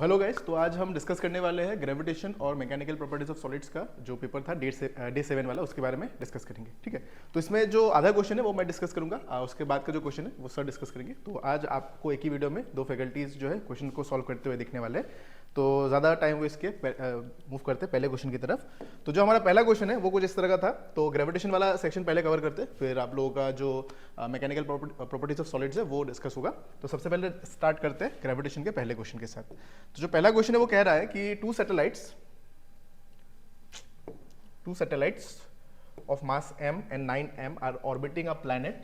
Hello guys, तो आज हम डिस्कस करने वाले हैं ग्रेविटेशन और मैकेनिकल प्रॉपर्टीज ऑफ सॉलिड्स का जो पेपर था डे 7 वाला, उसके बारे में डिस्कस करेंगे। ठीक है, तो इसमें जो आधा क्वेश्चन है वो मैं डिस्कस करूंगा, उसके बाद का जो क्वेश्चन है वो सर डिस्कस करेंगे। तो आज आपको एक ही वीडियो में दो फैकल्टीज जो है क्वेश्चन को सॉल्व करते हुए दिखने वाले हैं। तो ज़्यादा टाइम वेस्ट के मूव करते हैं पहले क्वेश्चन की तरफ। तो जो हमारा पहला क्वेश्चन है वो कुछ इस तरह का था। तो ग्रेविटेशन वाला सेक्शन पहले कवर करते हैं, फिर आप लोगों का जो मैकेनिकल प्रॉपर्टीज ऑफ सॉलिड्स है वो डिस्कस होगा। तो सबसे पहले स्टार्ट करते हैं ग्रेविटेशन के पहले क्वेश्चन के साथ। तो जो पहला क्वेश्चन है वो कह रहा है कि two satellites of mass m and 9m are orbiting a planet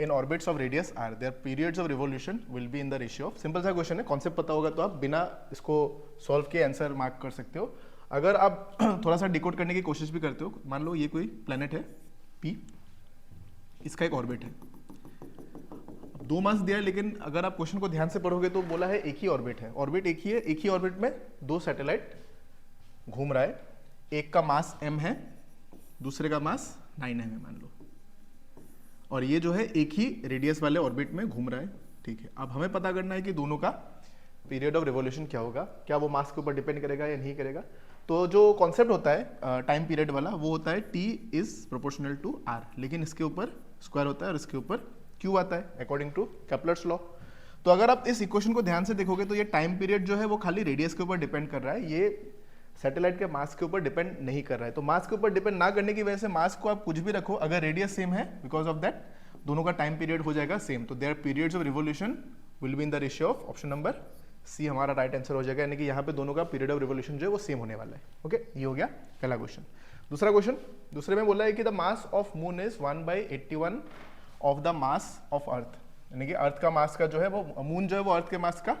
in orbits of radius r. Their periods of revolution will be in the ratio of, simple सा क्वेश्चन है, कॉन्सेप्ट पता होगा तो आप बिना इसको सॉल्व किए आंसर मार्क कर सकते हो। अगर आप थोड़ा सा डिकोड करने की कोशिश भी करते हो, मान लो ये कोई प्लेनेट है p, इसका एक ऑर्बिट है, दो मास दिया है, लेकिन अगर आप क्वेश्चन को ध्यान से पढ़ोगे तो बोला है एक ही ऑर्बिट है, ऑर्बिट एक ही है, एक ही ऑर्बिट में दो सैटेलाइट घूम रहा है, एक का मास m है, दूसरे का मास 9m है मान लो, और ये जो है एक ही रेडियस वाले ऑर्बिट में घूम रहा है। ठीक है, अब हमें पता करना है कि दोनों का पीरियड ऑफ रिवॉल्यूशन क्या होगा, क्या वो मास के ऊपर डिपेंड करेगा या नहीं करेगा। तो जो कॉन्सेप्ट होता है टाइम पीरियड वाला वो होता है t is proportional to r, लेकिन इसके ऊपर स्क्वायर होता है और इसके ऊपर q आता है अकॉर्डिंग टू केपलर्स लॉ। तो अगर आप इस इक्वेशन को ध्यान से देखोगे तो ये टाइम पीरियड जो है वो खाली रेडियस के ऊपर डिपेंड कर रहा है, ये सैटेलाइट के मास के ऊपर डिपेंड नहीं कर रहा है। तो मास के ऊपर डिपेंड ना करने की वजह से मास को आप कुछ भी रखो, अगर रेडियस सेम है, बिकॉज ऑफ दैट दोनों का टाइम पीरियड हो जाएगा सेम। तो their periods of revolution will be in the ratio of, option number C हमारा राइट आंसर हो जाएगा, यानी कि यहाँ पे दोनों का पीरियड ऑफ रिवॉल्यूशन जो है वो सेम होने वाला है। ओके, ये हो गया पहला क्वेश्चन। दूसरा क्वेश्चन, दूसरे में बोला है कि the mass of moon is 1/81 of the mass of अर्थ, यानी कि अर्थ का मास का जो है वो, मून जो है वो अर्थ के मास का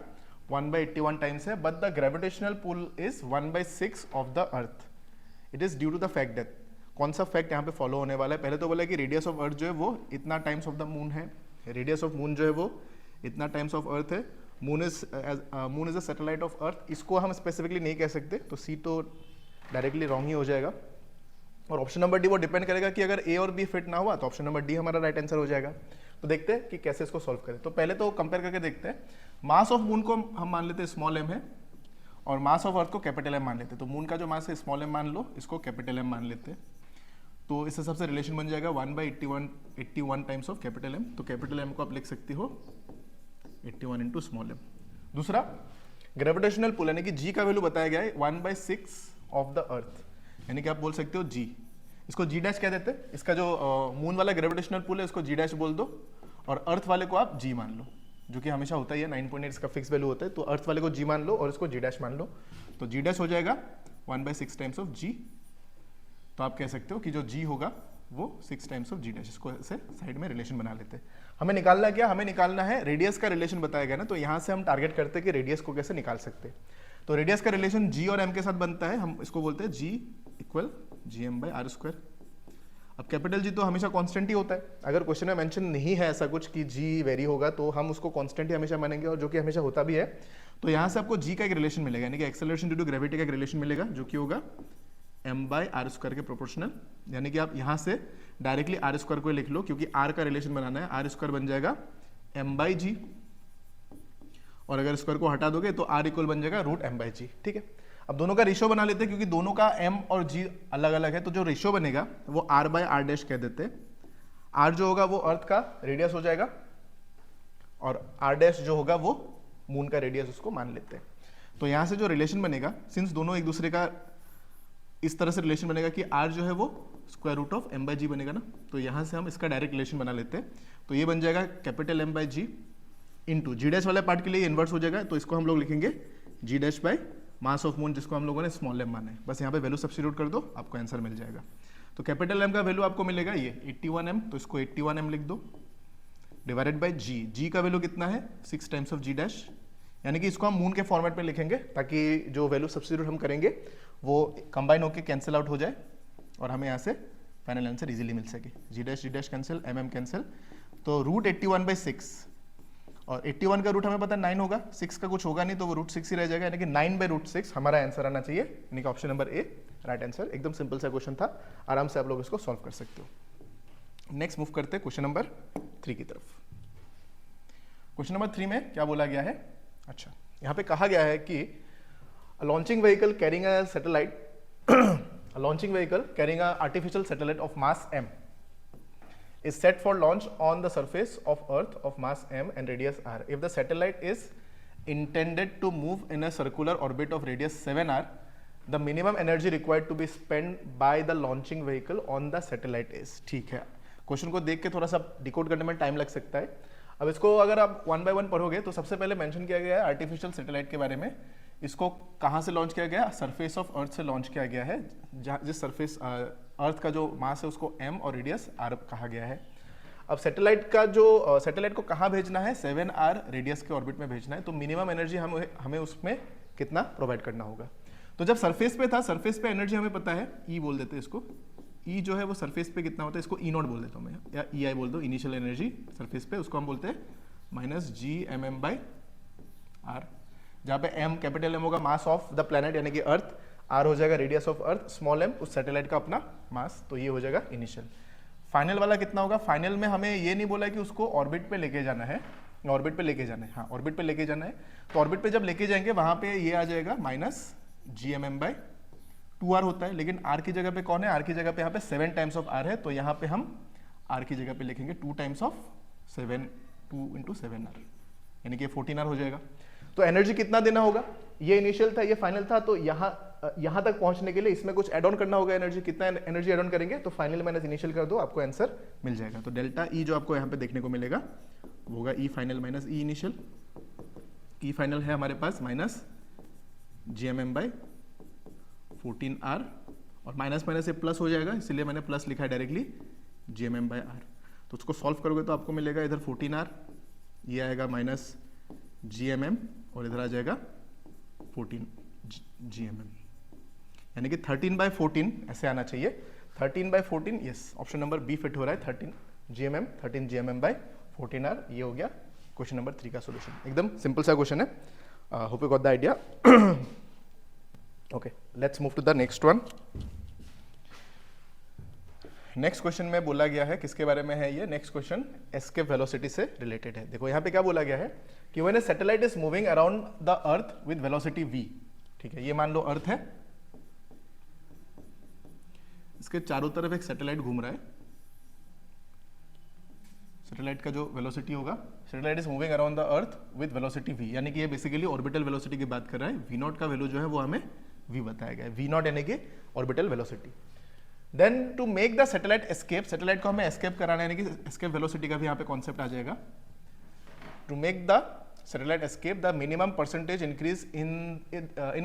1/81 टाइम्स है, but the gravitational pull is 1/6 of the earth. It is due to the fact that, कौन सा फैक्ट यहाँ पे फॉलो होने वाला है। पहले तो बोला कि रेडियस ऑफ अर्थ जो है वो इतना टाइम्स ऑफ द मून है, रेडियस ऑफ मून जो है वो इतना टाइम्स ऑफ अर्थ है, moon is a satellite of earth. इसको हम स्पेसिफिकली नहीं कह सकते, तो सी तो डायरेक्टली रॉन्ग ही हो जाएगा। और ऑप्शन नंबर डी वो डिपेंड करेगा कि अगर ए और बी फिट ना हुआ तो ऑप्शन नंबर डी हमारा राइट आंसर हो जाएगा। तो देखते हैं कि कैसे इसको सॉल्व करें। तो पहले तो कंपेयर करके देखते हैं, मास ऑफ मून को हम मान लेते हैं स्मॉल m है, और मास ऑफ अर्थ को कैपिटल M मान लेते हैं। तो मून का जो मास है स्मॉल m मान लो, इसको कैपिटल M मान लेते हैं। तो इस हिसाब से रिलेशन बन जाएगा 1/81 टाइम्स ऑफ कैपिटल M। तो कैपिटल M को आप लिख सकते हो 81 इंटू स्मॉल m। दूसरा, ग्रेविटेशनल पुल यानी कि G का वैल्यू बताया गया है 1/6 ऑफ द अर्थ, यानी कि आप बोल सकते हो G, इसको G डैश कह देते हैं। इसका जो मून वाला ग्रेविटेशनल पुल है इसको G डैश बोल दो, और अर्थ वाले को आप G मान लो, जो कि हमेशा होता ही है, 9.8 इसका फिक्स वैल्यू होता है। तो अर्थ वाले को G मान लो और इसको G डैश मान लो, तो G डैश हो जाएगा 1/6 टाइम्स ऑफ G। तो आप कह सकते हो कि जो G होगा वो 6 टाइम्स ऑफ G डैश। इसको ऐसे साइड में रिलेशन बना लेते हैं। हमें निकालना क्या, हमें निकालना है रेडियस का रिलेशन बताया गया ना, तो यहाँ से हम टारगेट करते हैं कि रेडियस को कैसे निकाल सकते हैं। तो रेडियस का रिलेशन G और M के साथ बनता है, हम इसको बोलते हैं G इक्वल GM/r²। अब कैपिटल G तो हमेशा कांस्टेंट ही होता है, अगर क्वेश्चन में मेंशन नहीं है ऐसा कुछ कि G वेरी होगा तो हम उसको कांस्टेंट ही हमेशा मानेंगे, और जो कि हमेशा होता भी है। तो यहाँ से आपको G का एक रिलेशन मिलेगा, यानी कि एक्सेलरेशन ड्यू टू ग्रेविटी का एक रिलेशन मिलेगा, जो कि होगा m/r² के प्रोपोर्शनल। यानी कि आप यहाँ से डायरेक्टली r² को लिख लो, क्योंकि r का रिलेशन बनाना है, r² बन जाएगा m/g, और अगर स्क्वायर को हटा दोगे तो r इक्वल बन जाएगा √m/g। ठीक है, अब दोनों का रेशियो बना लेते हैं, क्योंकि दोनों का m और g अलग अलग है, तो जो रेशियो बनेगा वो r/r' कह देते हैं। r जो होगा वो अर्थ का रेडियस हो जाएगा, और r' जो होगा वो मून का रेडियस, उसको मान लेते हैं। तो यहाँ से जो रिलेशन बनेगा, सिंस दोनों एक दूसरे का इस तरह से रिलेशन बनेगा कि r जो है वो स्क्वायर रूट ऑफ m/g बनेगा ना, तो यहाँ से हम इसका डायरेक्ट रिलेशन बना लेते हैं। तो ये बन जाएगा capital M/g into G dash वाले पार्ट के लिए इन्वर्स हो जाएगा, तो इसको हम लोग लिखेंगे G dash by mass of moon, जिसको हम लोगों ने स्मॉल m माना है। बस यहाँ पे वैल्यू सब्स्टिट्यूट कर दो, आपको आंसर मिल जाएगा। तो कैपिटल M का वैल्यू आपको मिलेगा ये 81m, तो इसको 81m लिख दो, डिवाइडेड बाई G का वैल्यू कितना है 6 टाइम्स ऑफ G डैश, यानी कि इसको हम मून के फॉर्मेट में लिखेंगे, ताकि जो वैल्यू सब्स्टिट्यूट हम करेंगे वो कंबाइन होकर कैंसिल आउट हो जाए और हमें यहाँ से फाइनल आंसर इजीली मिल सके। G dash cancel, mm cancel, तो √81/6, और 81 का रूट हमें पता है 9 होगा, 6 का कुछ होगा नहीं, तो वो √6 ही रह जाएगा, यानी कि 9/√6 हमारा आंसर आना चाहिए, यानी कि ऑप्शन नंबर ए राइट आंसर। एकदम सिंपल सा क्वेश्चन था, आराम से आप लोग इसको सॉल्व कर सकते हो। नेक्स्ट मूव करते हैं क्वेश्चन नंबर 3 की तरफ। क्वेश्चन नंबर 3 में क्या बोला गया है, अच्छा यहाँ पे कहा गया है कि launching vehicle carrying a satellite launching vehicle carrying a artificial satellite of mass m is set for launch on the surface of earth of mass m and radius r. If the satellite is intended to move in a circular orbit of radius 7r, the minimum energy required to be spent by the launching vehicle on the satellite is. ठीक है, question को देख के थोड़ा सा decode करने में time लग सकता है. अब इसको अगर आप वन बाय वन पढ़ोगे तो सबसे पहले मेंशन किया गया है आर्टिफिशियल सैटेलाइट के बारे में. इसको कहाँ से लॉन्च किया गया? सरफेस ऑफ अर्थ से लॉन्च किया गया है. जिस सरफेस अर्थ का जो मास है उसको m और रेडियस r कहा गया है. अब सैटेलाइट का जो सैटेलाइट को कहाँ भेजना है? 7r रेडियस के ऑर्बिट में भेजना है. तो मिनिमम एनर्जी हमें उसमें कितना प्रोवाइड करना होगा? तो जब सरफेस पे था, सरफेस पे एनर्जी हमें पता है, E बोल देते हैं इसको. E जो है वो सरफेस पे कितना होता है, इसको E0 बोल देता हूँ मैं, या EI बोल दो, इनिशियल एनर्जी सरफेस पे, उसको हम बोलते हैं -Gmm/r, जहाँ पे m कैपिटल M होगा मास ऑफ द प्लेनेट यानी कि अर्थ, r हो जाएगा radius of earth, small m उस सैटेलाइट का अपना मास. तो ये हो जाएगा इनिशियल. फाइनल वाला कितना होगा? फाइनल में हमें ये नहीं बोला कि उसको ऑर्बिट पे लेके जाना है, ऑर्बिट पे लेके जाना है. हाँ, ऑर्बिट पे लेके जाना है. तो ऑर्बिट पे जब लेके जाएंगे वहां पे ये आ जाएगा -Gmm/2r होता है, लेकिन r की जगह पे कौन है? r की जगह पे यहाँ पे 7 टाइम्स ऑफ r है, तो यहाँ पे हम r की जगह पे लिखेंगे 2 टाइम्स ऑफ 7, 2 × 7r, यानी कि 14r हो जाएगा. तो एनर्जी कितना देना होगा? ये इनिशियल था, ये फाइनल था, तो यहाँ तक पहुंचने के लिए इसमें कुछ एड ऑन करना होगा एनर्जी. कितना एनर्जी एड ऑन करेंगे? तो फाइनल माइनस इनिशियल कर दो, आपको आंसर मिल जाएगा. तो डेल्टा E जो आपको यहाँ पे देखने को मिलेगा वो होगा E final minus E initial. E final है हमारे पास -Gmm/14r, और माइनस माइनस से प्लस हो जाएगा, इसलिए मैंने प्लस लिखा है डायरेक्टली Gmm/r. तो उसको सॉल्व करोगे तो आपको मिलेगा इधर 14r, ये आएगा -Gmm, और इधर आ जाएगा 14 Gmm, यानी कि 13/14 ऐसे आना चाहिए. 13/14, yes, option number B fit हो रहा है. 13 Gmm/14r, ये हो गया क्वेश्चन नंबर 3 का सॉल्यूशन. एकदम सिंपल सा क्वेश्चन है. Hope you got the idea. Okay, let's move to the next one. Next question में बोला गया है, किसके बारे में है ये? नेक्स्ट क्वेश्चन एस्केप वेलोसिटी से रिलेटेड है. देखो यहाँ पे क्या बोला गया है कि when a satellite is moving around the earth with velocity v. ठीक है, ये मान लो अर्थ है, इसके चारों तरफ एक सैटेलाइट घूम रहा है. सैटेलाइट का जो वेलोसिटी होगा, satellite is moving around the earth with velocity v, यानी कि ये बेसिकली ऑर्बिटल वेलोसिटी की बात कर रहा है. v0 का वैल्यू जो है वो हमें v बताया गया है. v0 यानी कि orbital velocity. Then to make the satellite escape, satellite को हमें एस्केप कराना है, यानी कि एस्केप वेलोसिटी का भी यहाँ पे कॉन्सेप्ट आ जाएगा. To make the satellite escape the minimum percentage increase in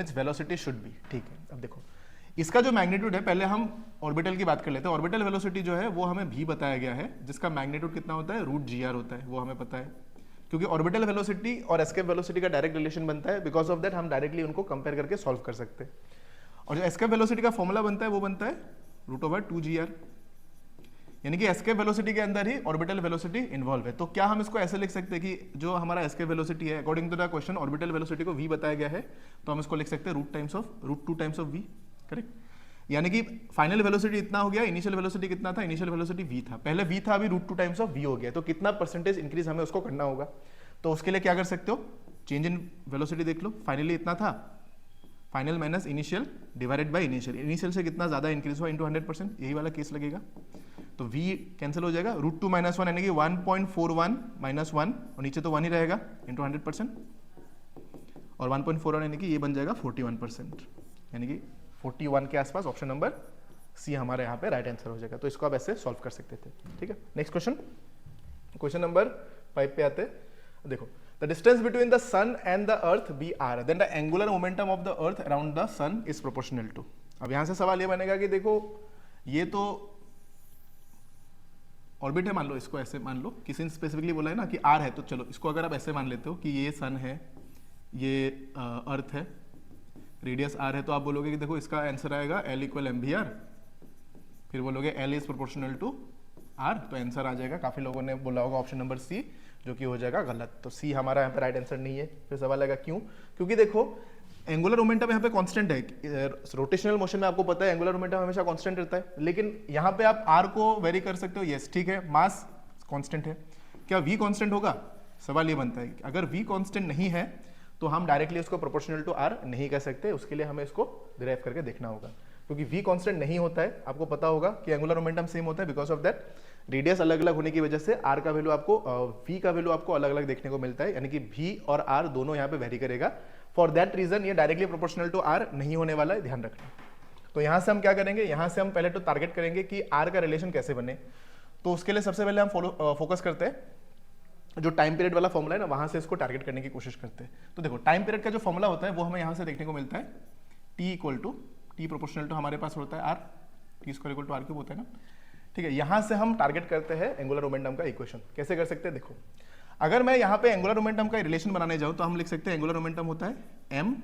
its velocity should be. ठीक है, अब देखो इसका जो मैग्नीट्यूड है, पहले हम ऑर्बिटल की बात कर लेते हैं. ऑर्बिटल वेलोसिटी जो है वो हमें v बताया गया है, जिसका मैग्नीट्यूड कितना होता है? √gr होता है, वो हमें पता है. क्योंकि ऑर्बिटल वेलोसिटी और एस्केप वेलोसिटी का डायरेक्ट रिलेशन बनता है, बिकॉज ऑफ दैट हम डायरेक्टली उनको कंपेयर करके सॉल्व कर सकते हैं. और जो एस्केप वेलोसिटी का फॉर्मूला बनता है वो बनता है √2gr, यानी कि एस्केप वेलोसिटी के अंदर ही ऑर्बिटल वेलोसिटी इन्वॉल्व है. तो क्या हम इसको ऐसे लिख सकते हैं कि जो हमारा एस्केप वेलोसिटी है, according to the question orbital velocity को v बताया गया है, तो हम इसको लिख सकते हैं √2 टाइम्स ऑफ v. करेक्ट, यानी कि फाइनल वेलोसिटी इतना हो गया. इनिशियल वेलोसिटी कितना था? इनिशियल वेलोसिटी v था, पहले v था, अभी √2 टाइम्स ऑफ v हो गया. तो कितना परसेंटेज इंक्रीज हमें उसको करना होगा? तो उसके लिए क्या कर सकते हो? चेंज इन वेलोसिटी देख लो. फाइनली इतना था, final minus initial divided by initial. Initial से कितना ज्यादा इंक्रीज हुआ इनटू 100%, यही वाला केस लगेगा. तो v कैंसिल हो जाएगा, √2 - 1 यानी कि 1.41 - 1, और नीचे तो 1 ही रहेगा, इंटू 100%, और 1.41 यानी कि ये बन जाएगा 41%, यानी कि 41 के आसपास. ऑप्शन नंबर सी हमारे यहाँ पे राइट आंसर हो जाएगा. तो इसको आप ऐसे सॉल्व कर सकते थे. ठीक है, नेक्स्ट क्वेश्चन, क्वेश्चन नंबर 5 पे आते. देखो, the distance between the sun and the earth be r, then the angular momentum of the earth around the sun is proportional to. अब यहां से सवाल ये बनेगा कि देखो ये तो ऑर्बिट है, मान लो इसको ऐसे मान लो, किसी ने स्पेसिफिकली बोला है ना कि r है, तो चलो इसको अगर आप ऐसे मान लेते हो कि ये सन है, ये अर्थ है, रेडियस r है, तो आप बोलोगे कि देखो इसका आंसर आएगा L = mvr, फिर बोलोगे L is proportional to r, तो आंसर आ जाएगा. काफी लोगों ने बोला होगा ऑप्शन नंबर सी, जो कि हो जाएगा गलत. तो सी हमारा यहाँ पे राइट आंसर नहीं है. फिर सवाल आएगा क्यों? क्योंकि देखो एंगुलर मोमेंटम यहाँ पे कांस्टेंट है. रोटेशनल मोशन में आपको पता है एंगुलर मोमेंटम हमेशा कांस्टेंट रहता है, लेकिन यहाँ पे आप आर को वेरी कर सकते हो. यस, ठीक है, मास कांस्टेंट है. क्या वी कांस्टेंट होगा? सवाल ये बनता है कि अगर वी कांस्टेंट नहीं है तो हम डायरेक्टली उसको प्रोपोर्शनल टू आर नहीं कह सकते, उसके लिए हमें इसको डिराइव करके देखना होगा, क्योंकि v कांस्टेंट नहीं होता है, आपको पता होगा कि एंगुलर मोमेंटम सेम होता है, बिकॉज ऑफ दैट रेडियस अलग अलग होने की वजह से r का वैल्यू आपको v का वैल्यू आपको अलग अलग देखने को मिलता है, यानी कि v और r दोनों यहाँ पे वेरी करेगा। फॉर दैट रीजन ये डायरेक्टली प्रोपोर्शनल टू r नहीं होने वाला है, ध्यान रखना। तो यहाँ से हम क्या करेंगे, यहाँ से हम पहले तो टारगेट करेंगे कि r का रिलेशन कैसे बने। तो उसके लिए सबसे पहले हम फोकस करते हैं जो टाइम पीरियड वाला फॉर्मूला है ना, वहां से इसको टारगेट करने की कोशिश करते हैं। तो देखो टाइम पीरियड का जो फॉर्मूला होता है वो हमें यहाँ से देखने को मिलता है, t equal to T proportional to हमारे पास होता है r, T square equal to r cube होता है ना, ठीक है। यहाँ से हम टारगेट करते हैं एंगुलर मोमेंटम का इक्वेशन। कैसे कर सकते हैं, देखो अगर मैं यहाँ पे एंगुलर मोमेंटम का रिलेशन बनाने जाऊँ तो हम लिख सकते हैं एंगुलर मोमेंटम होता है m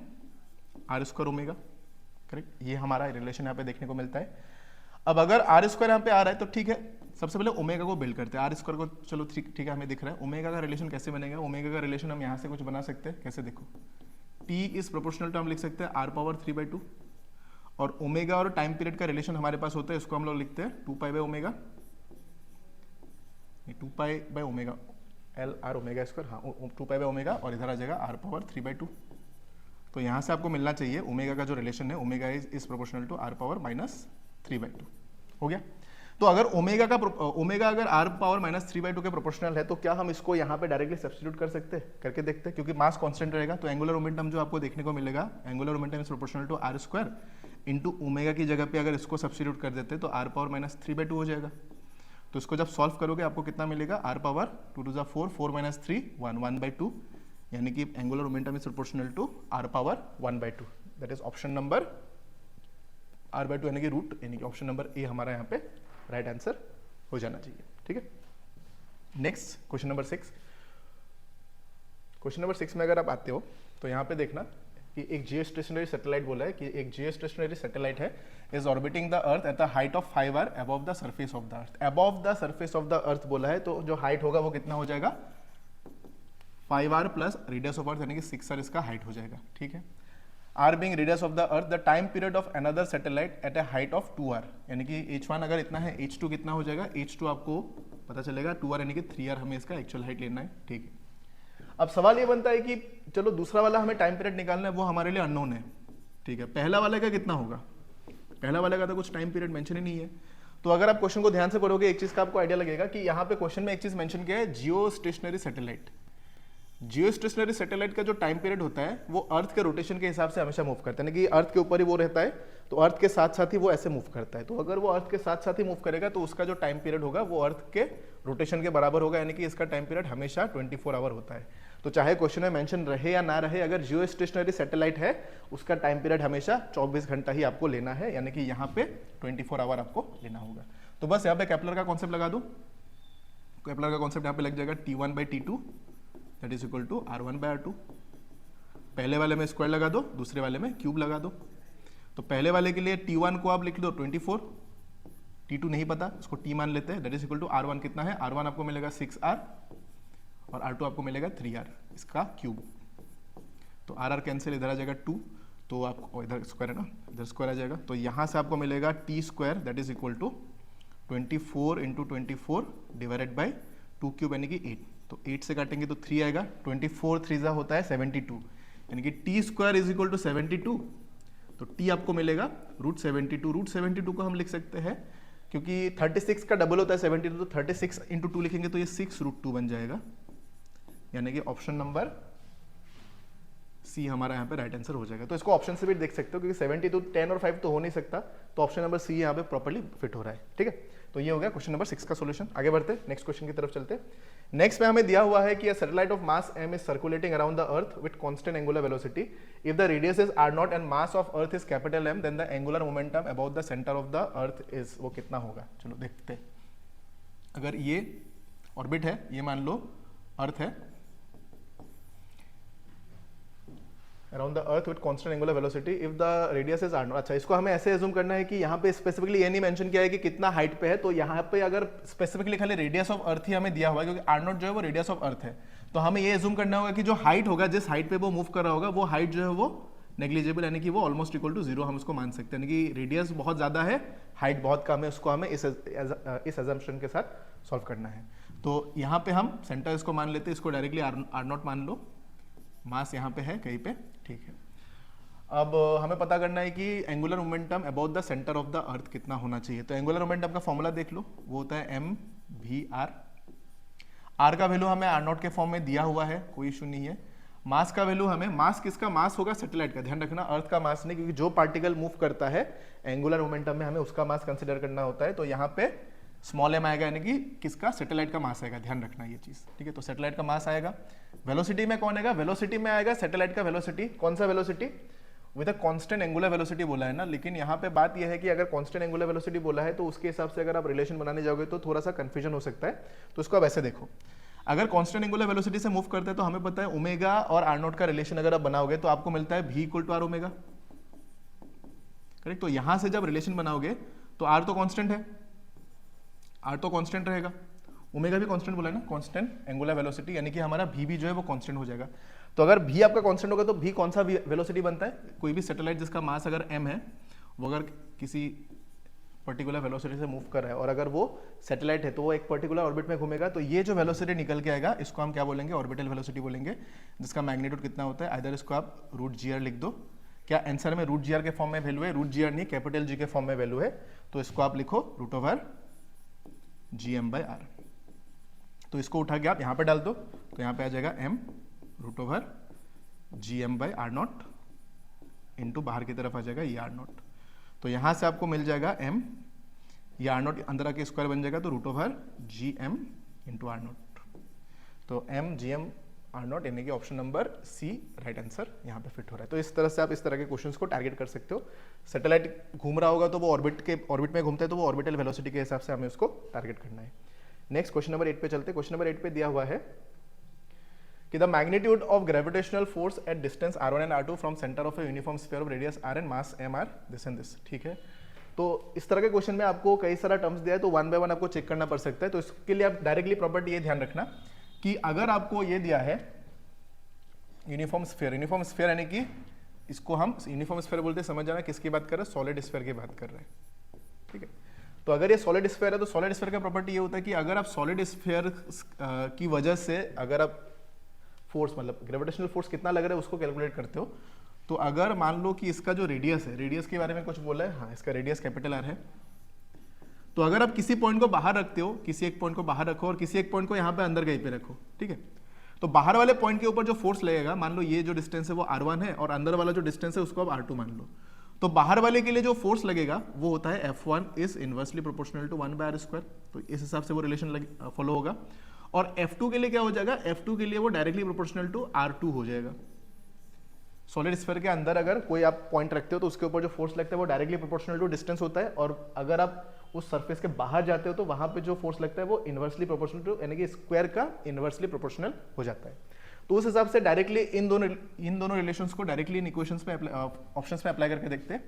r square omega, correct, ये हमारा रिलेशन यहाँ पे देखने को मिलता है। अब अगर r स्क्वायर यहाँ पे आ रहा है तो ठीक है, सबसे पहले ओमेगा को बिल्ड करते हैं, आर स्क्वायर को चलो ठीक है हमें दिख रहा है, ओमेगा का रिलेशन कैसे बनेगा, ओमेगा का रिलेशन हम यहाँ से कुछ बना सकते हैं, कैसे देखो t इज प्रोपोर्शनल टू हम लिख सकते हैं r पावर 3/2, और ओमेगा और टाइम पीरियड का रिलेशन हमारे पास होता है, इसको हम लोग लिखते हैं 2 omega, 2 omega L R omega square, हाँ 2 ओमेगा, और इधर आ जाएगा r पावर 3/2। तो यहाँ से आपको मिलना चाहिए ओमेगा का जो रिलेशन है, omega is proportional to r power -3/2, हो गया। तो अगर ओमेगा अगर r पावर -3/2 के प्रोपोर्शनल है तो क्या हम इसको यहाँ पे डायरेक्टली सब्स्टिट्यूट कर सकते हैं, करके देखते हैं, क्योंकि मास कांस्टेंट रहेगा। तो एंगुलर मोमेंटम जो आपको देखने को मिलेगा, angular momentum is proportional to r square into omega की जगह पे अगर इसको सब्स्टिट्यूट कर देते हैं तो r पावर -3/2 हो जाएगा। तो इसको जब सॉल्व करोगे आपको कितना मिलेगा, r पावर 2 to the 4, 4 - 3 1 1/2, यानी कि angular momentum is proportional to r power 1/2, that is option number r/2 यानी कि रूट, यानी कि ऑप्शन नंबर ए हमारा यहाँ पे राइट आंसर हो जाना चाहिए, ठीक है। Next question number 6। Question number 6 में अगर आप आते हो तो यहाँ पे देखना कि एक जियोस्टेशनरी सैटेलाइट बोला है कि एक जियोस्टेशनरी सैटेलाइट है is orbiting the earth at the height of 5 r above the surface of the earth. Above the surface of the अर्थ बोला है, तो जो हाइट होगा वो कितना हो जाएगा, 5 r प्लस रेडियस ऑफ अर्थ यानी कि 6 r इसका हाइट हो जाएगा, ठीक है। r being radius of the earth, the time period of another satellite at a height of 2r, यानी कि h1 अगर इतना है, h2 कितना हो जाएगा, h2 आपको पता चलेगा 2r यानी कि 3r हमें इसका एक्चुअल हाइट लेना है, ठीक है। अब सवाल ये बनता है कि चलो दूसरा वाला हमें टाइम पीरियड निकालना है, वो हमारे लिए अननोन है, ठीक है। पहला वाले का कितना होगा, पहला वाले का तो कुछ टाइम पीरियड मेंशन ही नहीं है। तो अगर आप क्वेश्चन को ध्यान से पढ़ोगे एक चीज का आपको आइडिया लगेगा कि यहाँ पे क्वेश्चन में एक चीज मेंशन किया है, जियो स्टेशनरी सैटेलाइट। जियो स्टेशनरी सैटेलाइट का जो टाइम पीरियड होता है वो अर्थ के रोटेशन के हिसाब से हमेशा मूव करता है, यानी कि अर्थ के ऊपर ही वो रहता है, तो अर्थ के साथ साथ ही वो ऐसे मूव करता है। तो अगर वो अर्थ के साथ साथ ही मूव करेगा तो उसका जो टाइम पीरियड होगा वो अर्थ के रोटेशन के बराबर होगा, यानी कि इसका टाइम पीरियड हमेशा 24 आवर होता है। तो चाहे क्वेश्चन में मेंशन रहे या ना रहे, अगर जियो स्टेशनरी सैटेलाइट है उसका टाइम पीरियड हमेशा 24 घंटा ही आपको लेना है, यानी कि यहाँ पे 24 आवर आपको लेना होगा। तो बस यहाँ पे केपलर का कॉन्सेप्ट लगा दो, केपलर का कॉन्सेप्ट यहाँ पे लग जाएगा T1/T2 that is equal to R1/R2। पहले वाले में स्क्वायर लगा दो, दूसरे वाले में क्यूब लगा दो। तो पहले वाले के लिए T1 को आप लिख दो 24, T2 नहीं पता, उसको T मान लेते हैं, that is equal to R1 कितना है, R1 आपको मिलेगा 6R और R2 आपको मिलेगा 3R, इसका क्यूब। तो RR कैंसिल, इधर आ जाएगा 2, तो आपको इधर स्क्वायर है ना, इधर स्क्वायर आ जाएगा। तो यहाँ से आपको मिलेगा T square that is equal to 24 × 24 divided by 2 cube यानी कि 8। तो 8 से काटेंगे तो 3 आएगा, 24 3 होता है 72, यानी कि T square is equal to 72। तो T आपको मिलेगा √72। √72 को हम लिख सकते हैं क्योंकि 36 का डबल होता है 72, तो 36 × 2 लिखेंगे तो ये 6√2 बन जाएगा, यानी कि ऑप्शन नंबर सी हमारा यहाँ पे राइट आंसर हो जाएगा। तो इसको ऑप्शन से भी देख सकते हो क्योंकि 72 10 और 5 तो हो नहीं सकता, तो ऑप्शन नंबर सी यहाँ पे प्रॉपर्ली फिट हो रहा है, ठीक है। तो ये हो गया क्वेश्चन नंबर 6 का सॉल्यूशन। आगे बढ़ते नेक्स्ट क्वेश्चन की तरफ चलते। नेक्स्ट में हमें दिया हुआ है कि satellite of mass m is circulating around the earth with constant angular velocity. If the radius is r0 and mass of earth is capital M, then the angular momentum about the centre of the earth is, वो कितना होगा। चलो देखते हैं। अगर ये orbit है, ये मान लो अर्थ है around the earth with constant angular velocity, if the radius is r0। अच्छा, इसको हमें ऐसे एज्यूम करना है कि यहाँ पे स्पेसिफिकली ये नहीं मेंशन किया है कि कितना हाइट पे है, तो यहाँ पे अगर स्पेसिफिकली खाली रेडियस ऑफ अर्थ ही हमें दिया हुआ है क्योंकि r0 जो है वो रेडियस ऑफ अर्थ है, तो हमें ये एज्यूम करना होगा कि जो हाइट होगा, जिस हाइट पे वो मूव कर रहा होगा, वो हाइट जो है वो नेग्लिजिबल, यानी कि वो ऑलमोस्ट इक्वल टू 0 हम उसको मान सकते हैं, यानी कि रेडियस बहुत ज्यादा है, हाइट बहुत कम है, उसको हमें इस एजम्पशन के साथ सॉल्व करना है। तो यहाँ पे हम सेंटर इसको मान लेते हैं, इसको डायरेक्टली r0 मान लो, मास यहाँ पे है कहीं पे, ठीक है। अब हमें पता करना है कि angular momentum about the centre of the अर्थ कितना होना चाहिए। तो एंगुलर मोमेंटम का फॉर्मूला देख लो, वो होता है एम वी आर। आर का वैल्यू हमें आर नॉट के फॉर्म में दिया हुआ है, कोई इशू नहीं है। मास का वैल्यू हमें, मास किसका, मास होगा सैटेलाइट का, ध्यान रखना अर्थ का मास नहीं, क्योंकि जो पार्टिकल मूव करता है एंगुलर मोमेंटम में हमें उसका मास कंसिडर करना होता है। तो यहाँ पे स्मॉल एम आएगा, यानी कि किसका, सैटेलाइट का मास आएगा, ध्यान रखना ये चीज, ठीक है। तो सैटेलाइट का मास आएगा। वेलोसिटी में कौन आएगा, वेलोसिटी में आएगा सैटेलाइट का वेलोसिटी। कौन सा velocity, with a constant angular velocity बोला है ना, लेकिन यहाँ पे बात यह है कि अगर कांस्टेंट एंगुलर वेलोसिटी बोला है तो उसके हिसाब से अगर आप रिलेशन बनाने जाओगे तो थोड़ा सा कंफ्यूजन हो सकता है। तो इसको आप ऐसे देखो, अगर कांस्टेंट एंगुलर वेलोसिटी से मूव करते हैं तो हमें पता है ओमेगा और आर नॉट का रिलेशन अगर आप बनाओगे तो आपको मिलता है v equal to r omega, correct. तो यहां से जब रिलेशन बनाओगे तो आर तो कांस्टेंट है, आर तो कांस्टेंट रहेगा, ओमेगा भी कांस्टेंट बोला है ना, कांस्टेंट एंगुलर वेलोसिटी, यानी कि हमारा v भी जो है वो कांस्टेंट हो जाएगा। तो अगर v आपका कांस्टेंट होगा तो v कौन सा वेलोसिटी बनता है, कोई भी सैटेलाइट जिसका मास अगर m है वो अगर किसी पर्टिकुलर वेलोसिटी से मूव कर रहा है और अगर वो सैटेलाइट है तो वो एक पर्टिकुलर ऑर्बिट में घूमेगा, तो ये जो वेलोसिटी निकल के आएगा इसको हम क्या बोलेंगे, ऑर्बिटल वेलोसिटी बोलेंगे, जिसका मैग्नीट्यूड कितना होता है, आइदर इसको आप रूट जी आर लिख दो। क्या आंसर में रूट जी आर के फॉर्म में वैल्यू है, रूट जी आर नहीं कैपिटल जी के फॉर्म में वैल्यू है, तो इसको आप लिखो root over G M by r. तो इसको उठा के आप यहाँ पे डाल दो, तो यहाँ पे आ जाएगा m root over G M by r nought into बाहर की तरफ आ जाएगा ये आर नॉट। तो यहाँ से आपको मिल जाएगा m, ये आर नॉट अंदर आके स्क्वायर बन जाएगा, तो root over G M into r nought. तो m G M r nought, यानी कि option number C right answer यहाँ पे फिट हो रहा है। तो इस तरह से आप इस तरह के क्वेश्चंस को टारगेट कर सकते हो। सैटेलाइट घूम रहा होगा तो वो ऑर्बिट में घूमता है, तो वो ऑर्बिटल वेलोसिटी के हिसाब से हमें उसको टारगेट करना है। नेक्स्ट क्वेश्चन नंबर 8 पे चलते हैं। क्वेश्चन नंबर 8 पे दिया हुआ है कि the magnitude of gravitational force at distance r1 and r2 from centre of a uniform sphere of radius r and mass m are this and this, ठीक है। तो इस तरह के क्वेश्चन में आपको कई सारा टर्म्स दिया है, तो वन बाय वन आपको चेक करना पड़ सकता है। तो इसके लिए आप डायरेक्टली प्रॉपर्टी ये ध्यान रखना कि अगर आपको ये दिया है यूनिफॉर्म स्फीयर यानी कि इसको हम यूनिफॉर्म स्फीयर बोलते हैं, समझ जाना किसकी बात कर रहे हैं, सॉलिड स्फीयर की बात कर रहे हैं, ठीक है। तो अगर ये सॉलिड स्फीयर है तो सॉलिड स्फीयर का प्रॉपर्टी ये होता है कि अगर आप सॉलिड स्फीयर की वजह से अगर आप फोर्स, मतलब ग्रेविटेशनल फोर्स कितना लग रहा है उसको कैलकुलेट करते हो, तो अगर मान लो कि इसका जो रेडियस है, रेडियस के बारे में कुछ बोला है, हाँ इसका रेडियस कैपिटल आर है, तो अगर आप किसी पॉइंट को बाहर रखते हो, किसी एक पॉइंट को बाहर रखो और किसी एक पॉइंट को यहाँ पे अंदर कहीं पे रखो, ठीक है, तो बाहर वाले पॉइंट के ऊपर जो फोर्स लगेगा, मान लो ये जो डिस्टेंस है वो r1 है और अंदर वाला जो डिस्टेंस है उसको आप r2 मान लो, तो बाहर वाले के लिए जो फोर्स लगेगा वो होता है F1 is inversely proportional to 1 by r square. तो इस हिसाब से वो रिलेशन फॉलो होगा। और F2 के लिए क्या हो जाएगा, F2 के लिए वो डायरेक्टली प्रोपोर्शनल टू R2 हो जाएगा। सॉलिड स्फीयर के अंदर अगर कोई आप पॉइंट रखते हो तो उसके ऊपर जो फोर्स लगता है वो डायरेक्टली प्रोपोर्शनल टू डिस्टेंस होता है, और अगर आप उस सरफेस के बाहर जाते हो तो वहां पे जो फोर्स लगता है वो इनवर्सली प्रोपोर्शनल टू, यानी कि स्क्वायर का इनवर्सली प्रोपोर्शनल हो जाता है। तो उस हिसाब से डायरेक्टली इन दोनों रिलेशंस को डायरेक्टली इन इक्वेशंस में ऑप्शंस में अप्लाई करके देखते हैं।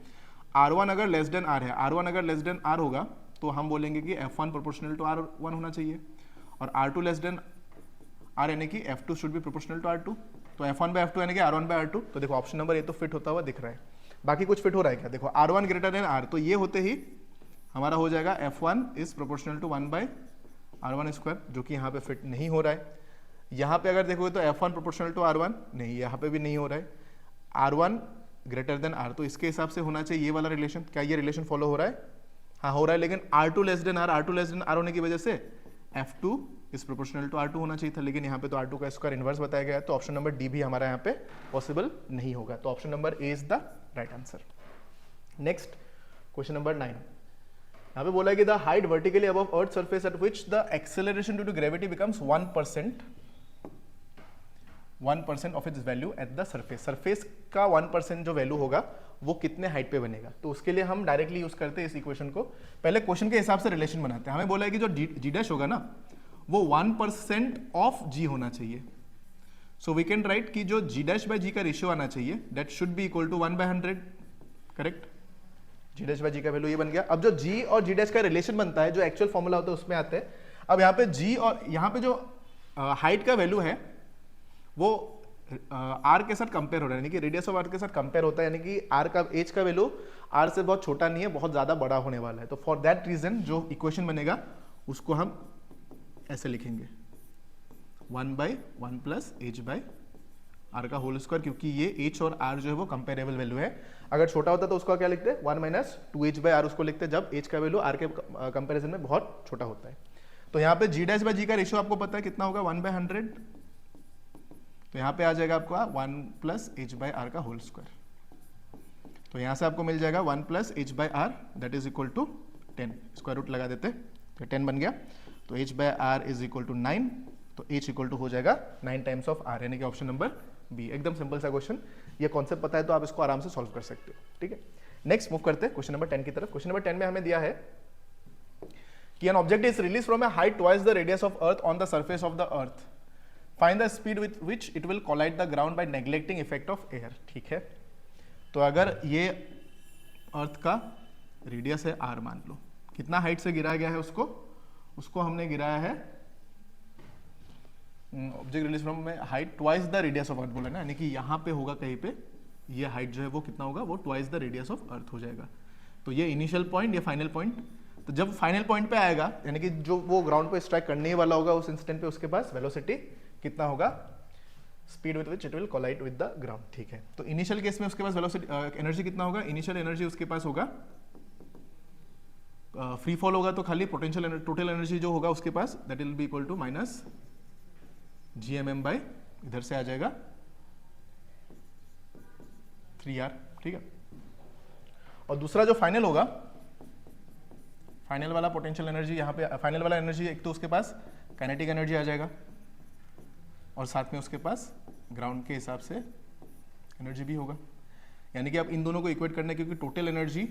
R1 अगर लेस देन R है, R1 अगर लेस देन R होगा तो हम बोलेंगे कि F1 प्रोपोर्शनल टू R1 होना चाहिए, और R2 लेस देन R यानी कि F2 should be proportional to R2। तो F1 बाय F2 यानी कि R1 बाय R2। तो देखो ऑप्शन नंबर ये तो फिट होता हुआ दिख रहा है, बाकी कुछ फिट हो रहा है क्या, देखो R1 ग्रेटर देन R, तो ये होते ही हमारा हो जाएगा F1 is proportional to 1 by R1 square, जो कि यहाँ पे फिट नहीं हो रहा है। यहाँ पे अगर देखोगे तो F1 प्रोपोर्शनल टू R1, नहीं यहाँ पे भी नहीं हो रहा है। R1 ग्रेटर देन R, तो इसके हिसाब से होना चाहिए ये वाला रिलेशन। क्या ये रिलेशन फॉलो हो रहा है, हाँ हो रहा है, लेकिन R2 less than R, R2 less than R होने की वजह से F2 is proportional to R2 होना चाहिए था, लेकिन यहाँ पे तो R2 का स्क्वायर इनवर्स बताया गया है, तो ऑप्शन नंबर डी भी हमारा यहाँ पे पॉसिबल नहीं होगा। तो option number A is the right answer. Next question number 9, यहाँ पे बोला है कि the height vertically above earth surface at which the acceleration due to gravity becomes 1% of its value at the surface. Surface का 1% जो value होगा वो कितने हाइट पे बनेगा, तो उसके लिए हम डायरेक्टली यूज करते हैं इस इक्वेशन को। पहले क्वेश्चन के हिसाब से रिलेशन बनाते हैं। हमें बोला है कि जो जी डैश होगा ना वो 1% ऑफ जी होना चाहिए। सो वी कैन राइट कि जो जी डैश बाय जी का रेशियो आना चाहिए that should be equal to 1/100, correct. G dash by g का वैल्यू ये बन गया। अब जो जी और जी डैश का रिलेशन बनता है, जो एक्चुअल फॉर्मूला होता है उसमें आते हैं। अब यहाँ पे जी और यहाँ पे जो हाइट का वैल्यू है वो आर के साथ कंपेयर हो रहा है, यानी कि रेडियस ऑफ आर के साथ कंपेयर होता है, यानी कि आर का एज का वैल्यू आर से बहुत छोटा नहीं है, बहुत ज्यादा बड़ा होने वाला है। तो फॉर दैट रीजन जो इक्वेशन बनेगा उसको हम ऐसे लिखेंगे 1/1 प्लस एज बाय आर का होल स्क्वायर, क्योंकि ये एच और आर जो है वो कंपेरेबल वैल्यू है। अगर छोटा होता तो उसका क्या लिखते हैं, 1 माइनस 2h/r उसको लिखते हैं जब एच का वैल्यू आर के कंपेरिजन में बहुत छोटा होता है। तो यहाँ पे g'/g का रेशियो आपको पता है कितना होगा, 1/100। तो यहाँ पे आ जाएगा आपका 1 प्लस h/r का होल स्क्वायर। तो यहाँ से आपको मिल जाएगा 1 plus h/r that is equal to 10, square root लगा देते तो 10 बन गया। तो h/r इज इक्वल टू 9, तो h इक्वल टू हो जाएगा 9 टाइम्स ऑफ r, यानी कि ऑप्शन नंबर बी। एकदम सिंपल सा क्वेश्चन, ये कॉन्सेप्ट पता है तो आप इसको आराम से सॉल्व कर सकते हो, ठीक है। नेक्स्ट मूव करते हैं क्वेश्चन नंबर 10 की तरफ। क्वेश्चन नंबर 10 में हमें दिया है कि an object is release from a height twice the radius of earth on the surface of the earth, find the speed with which it will collide the ground by neglecting effect of air. ठीक है, तो अगर ये अर्थ का radius है r, मान लो कितना height से गिराया गया है उसको हमने गिराया है, ऑब्जेक्ट रिलीज फ्रॉम में height twice the radius of अर्थ बोला ना, यानी कि यहाँ पे होगा कहीं पे, ये हाइट जो है वो कितना होगा, वो ट्वाइस द रेडियस ऑफ अर्थ हो जाएगा। तो ये इनिशियल पॉइंट, ये फाइनल पॉइंट। तो जब फाइनल पॉइंट पे आएगा, यानी कि जो वो ग्राउंड पे स्ट्राइक करने ही वाला होगा उस इंस्टेंट पे, उसके पास वेलोसिटी कितना होगा, speed with which it will collide with the ground. ठीक है, तो इनिशियल केस में उसके पास वेलोसिटी एनर्जी कितना होगा, इनिशियल एनर्जी उसके पास होगा, फ्री फॉल होगा तो खाली पोटेंशियल टोटल एनर्जी जो होगा उसके पास that will be equal to minus GMM by, इधर से आ जाएगा 3r। ठीक है, और दूसरा जो फाइनल होगा, फाइनल वाला पोटेंशियल एनर्जी, यहाँ पे फाइनल वाला एनर्जी एक तो उसके पास काइनेटिक एनर्जी आ जाएगा और साथ में उसके पास ग्राउंड के हिसाब से एनर्जी भी होगा। यानी कि आप इन दोनों को इक्वेट करना है, क्योंकि टोटल एनर्जी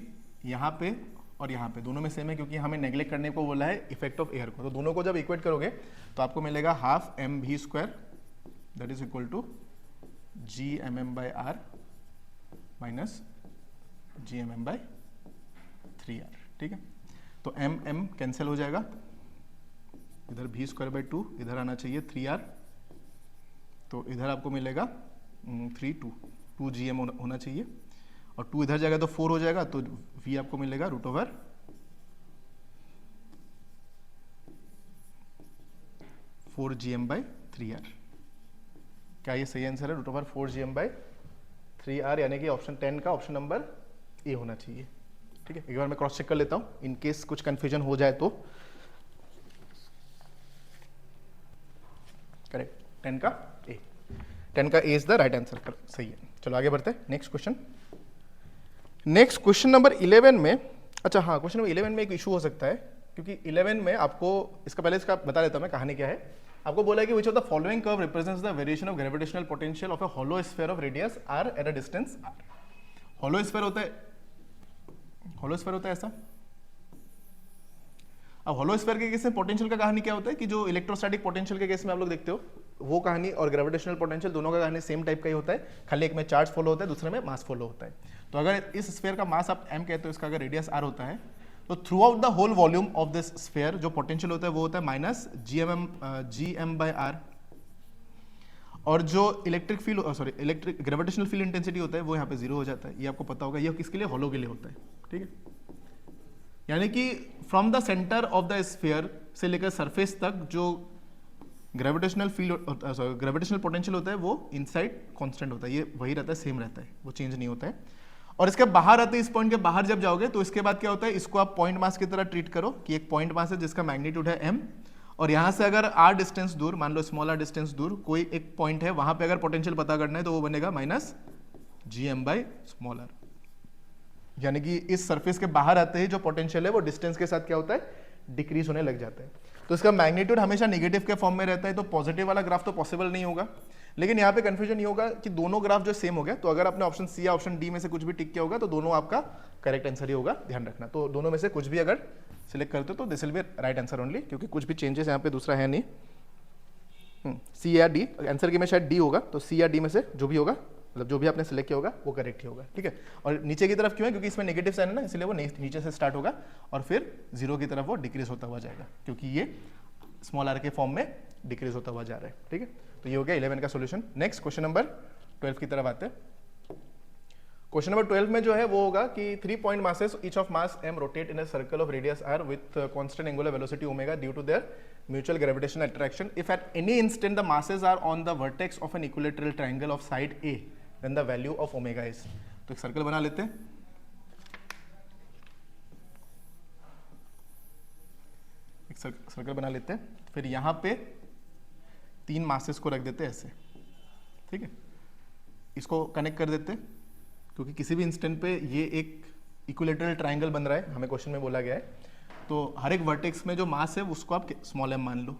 यहाँ पे और यहाँ पे दोनों में सेम है, क्योंकि हमें नेग्लेक्ट करने को बोला है इफेक्ट ऑफ एयर को। तो दोनों को जब इक्वेट करोगे तो आपको मिलेगा half mv² that is equal to GMM/r minus GMM/3r। ठीक है, तो m कैंसिल हो जाएगा, इधर v²/2, इधर आना चाहिए 3r, तो इधर आपको मिलेगा 2 GM होना चाहिए, और 2 इधर जाएगा तो 4 हो जाएगा, तो v आपको मिलेगा √4 GM/3r। क्या ये सही आंसर है, √4 GM/3r, यानी कि ऑप्शन 10 का ऑप्शन नंबर ए होना चाहिए। ठीक है, एक बार मैं क्रॉस चेक कर लेता हूं इन केस कुछ कंफ्यूजन हो जाए तो। करेक्ट, 10 का ए, 10 का ए इज द राइट आंसर, सही है। चलो आगे बढ़ते हैं, next question. Next question number 11 में, अच्छा हाँ, क्वेश्चन नंबर 11 में एक इशू हो सकता है, क्योंकि 11 में आपको, इसका पहले इसका बता देता हूं मैं कहानी क्या है। आपको बोला है कि which of the following curve represents the variation of gravitational potential of A hollow sphere of radius r at a distance r। Hollow sphere होता है ऐसा। अब हॉलो स्फीयर के केस में पोटेंशियल का कहानी क्या होता है कि जो इलेक्ट्रोस्टैटिक पोटेंशियल के केस में आप लोग देखते हो वो कहानी और ग्रेविटेशनल पोटेंशियल दोनों का कहानी सेम टाइप का ही होता है, खाली एक में चार्ज फॉलो होता है, दूसरे में मास फॉलो होता है। तो अगर इस स्फीयर का मास आप m कहते हो, इसका अगर रेडियस r होता है, तो throughout the whole volume of this sphere जो पोटेंशियल होता है वो होता है माइनस GM/r, और जो इलेक्ट्रिक ग्रेविटेशनल फील्ड इंटेंसिटी होता है वो यहाँ पे 0 हो जाता है। ये आपको पता होगा, ये किसके लिए, हॉलो के लिए होता है। ठीक है, यानी कि from the centre of the sphere से लेकर सरफेस तक जो ग्रेविटेशनल ग्रेविटेशनल पोटेंशियल होता है वो इनसाइड कांस्टेंट होता है, ये वही रहता है, सेम रहता है, वो चेंज नहीं होता है। और इसके बाहर आते, इस पॉइंट के बाहर जब जाओगे तो इसके बाद क्या होता है, इसको आप पॉइंट मास की तरह ट्रीट करो कि एक पॉइंट मास है जिसका मैग्नीट्यूड है m, और यहाँ से अगर r डिस्टेंस दूर, मान लो स्मॉल r डिस्टेंस दूर कोई एक पॉइंट है, वहां पे अगर पोटेंशियल पता करना है तो वो बनेगा माइनस GM/r। यानी कि इस सरफेस के बाहर आते ही जो पोटेंशियल है वो डिस्टेंस के साथ क्या होता है, डिक्रीज होने लग जाता है। तो इसका मैग्नीट्यूड हमेशा नेगेटिव के फॉर्म में रहता है, तो पॉजिटिव वाला ग्राफ तो पॉसिबल नहीं होगा। लेकिन यहाँ पे कंफ्यूजन ये होगा कि दोनों ग्राफ जो सेम हो गया, तो अगर आपने ऑप्शन सी या ऑप्शन डी में से कुछ भी टिक किया होगा तो दोनों आपका करेक्ट आंसर ही होगा, ध्यान रखना। तो दोनों में से कुछ भी अगर सिलेक्ट करते हो तो this will be right answer only, क्योंकि कुछ भी चेंजेस यहाँ पे दूसरा है नहीं। सी या डी, आंसर की में शायद डी होगा, तो सी या डी में से जो भी होगा, मतलब जो भी आपने सिलेक्ट किया होगा वो करेक्ट ही होगा। ठीक है, और नीचे की तरफ क्यों है, क्योंकि इसमें नेगेटिव साइन है ना, इसलिए वो नीचे से स्टार्ट होगा और फिर 0 की तरफ वो डिक्रीज होता हुआ जाएगा, क्योंकि ये स्मॉल r के फॉर्म में डिक्रीज होता हुआ जा रहा है। ठीक है, तो ये हो गया 11 का सॉल्यूशन। नेक्स्ट क्वेश्चन नंबर 12 की तरफ आते हैं। क्वेश्चन नंबर 12 में जो है वो होगा कि 3 point masses each of mass m rotate in a circle of radius r with constant angular velocity omega due to their mutual gravitational attraction if at any instant the masses are on the vertex of an equilateral triangle of side A, then the value of omega is. तो एक circle बना लेते हैं, एक circle बना लेते हैं, फिर यहाँ पे 3 मासेस को रख देते हैं ऐसे, ठीक है, इसको कनेक्ट कर देते हैं, क्योंकि किसी भी इंस्टेंट पे ये एक इक्विलेटरल ट्राइंगल बन रहा है, हमें क्वेश्चन में बोला गया है, तो हर एक वर्टेक्स में जो मास है उसको आप स्मॉल m मान लो,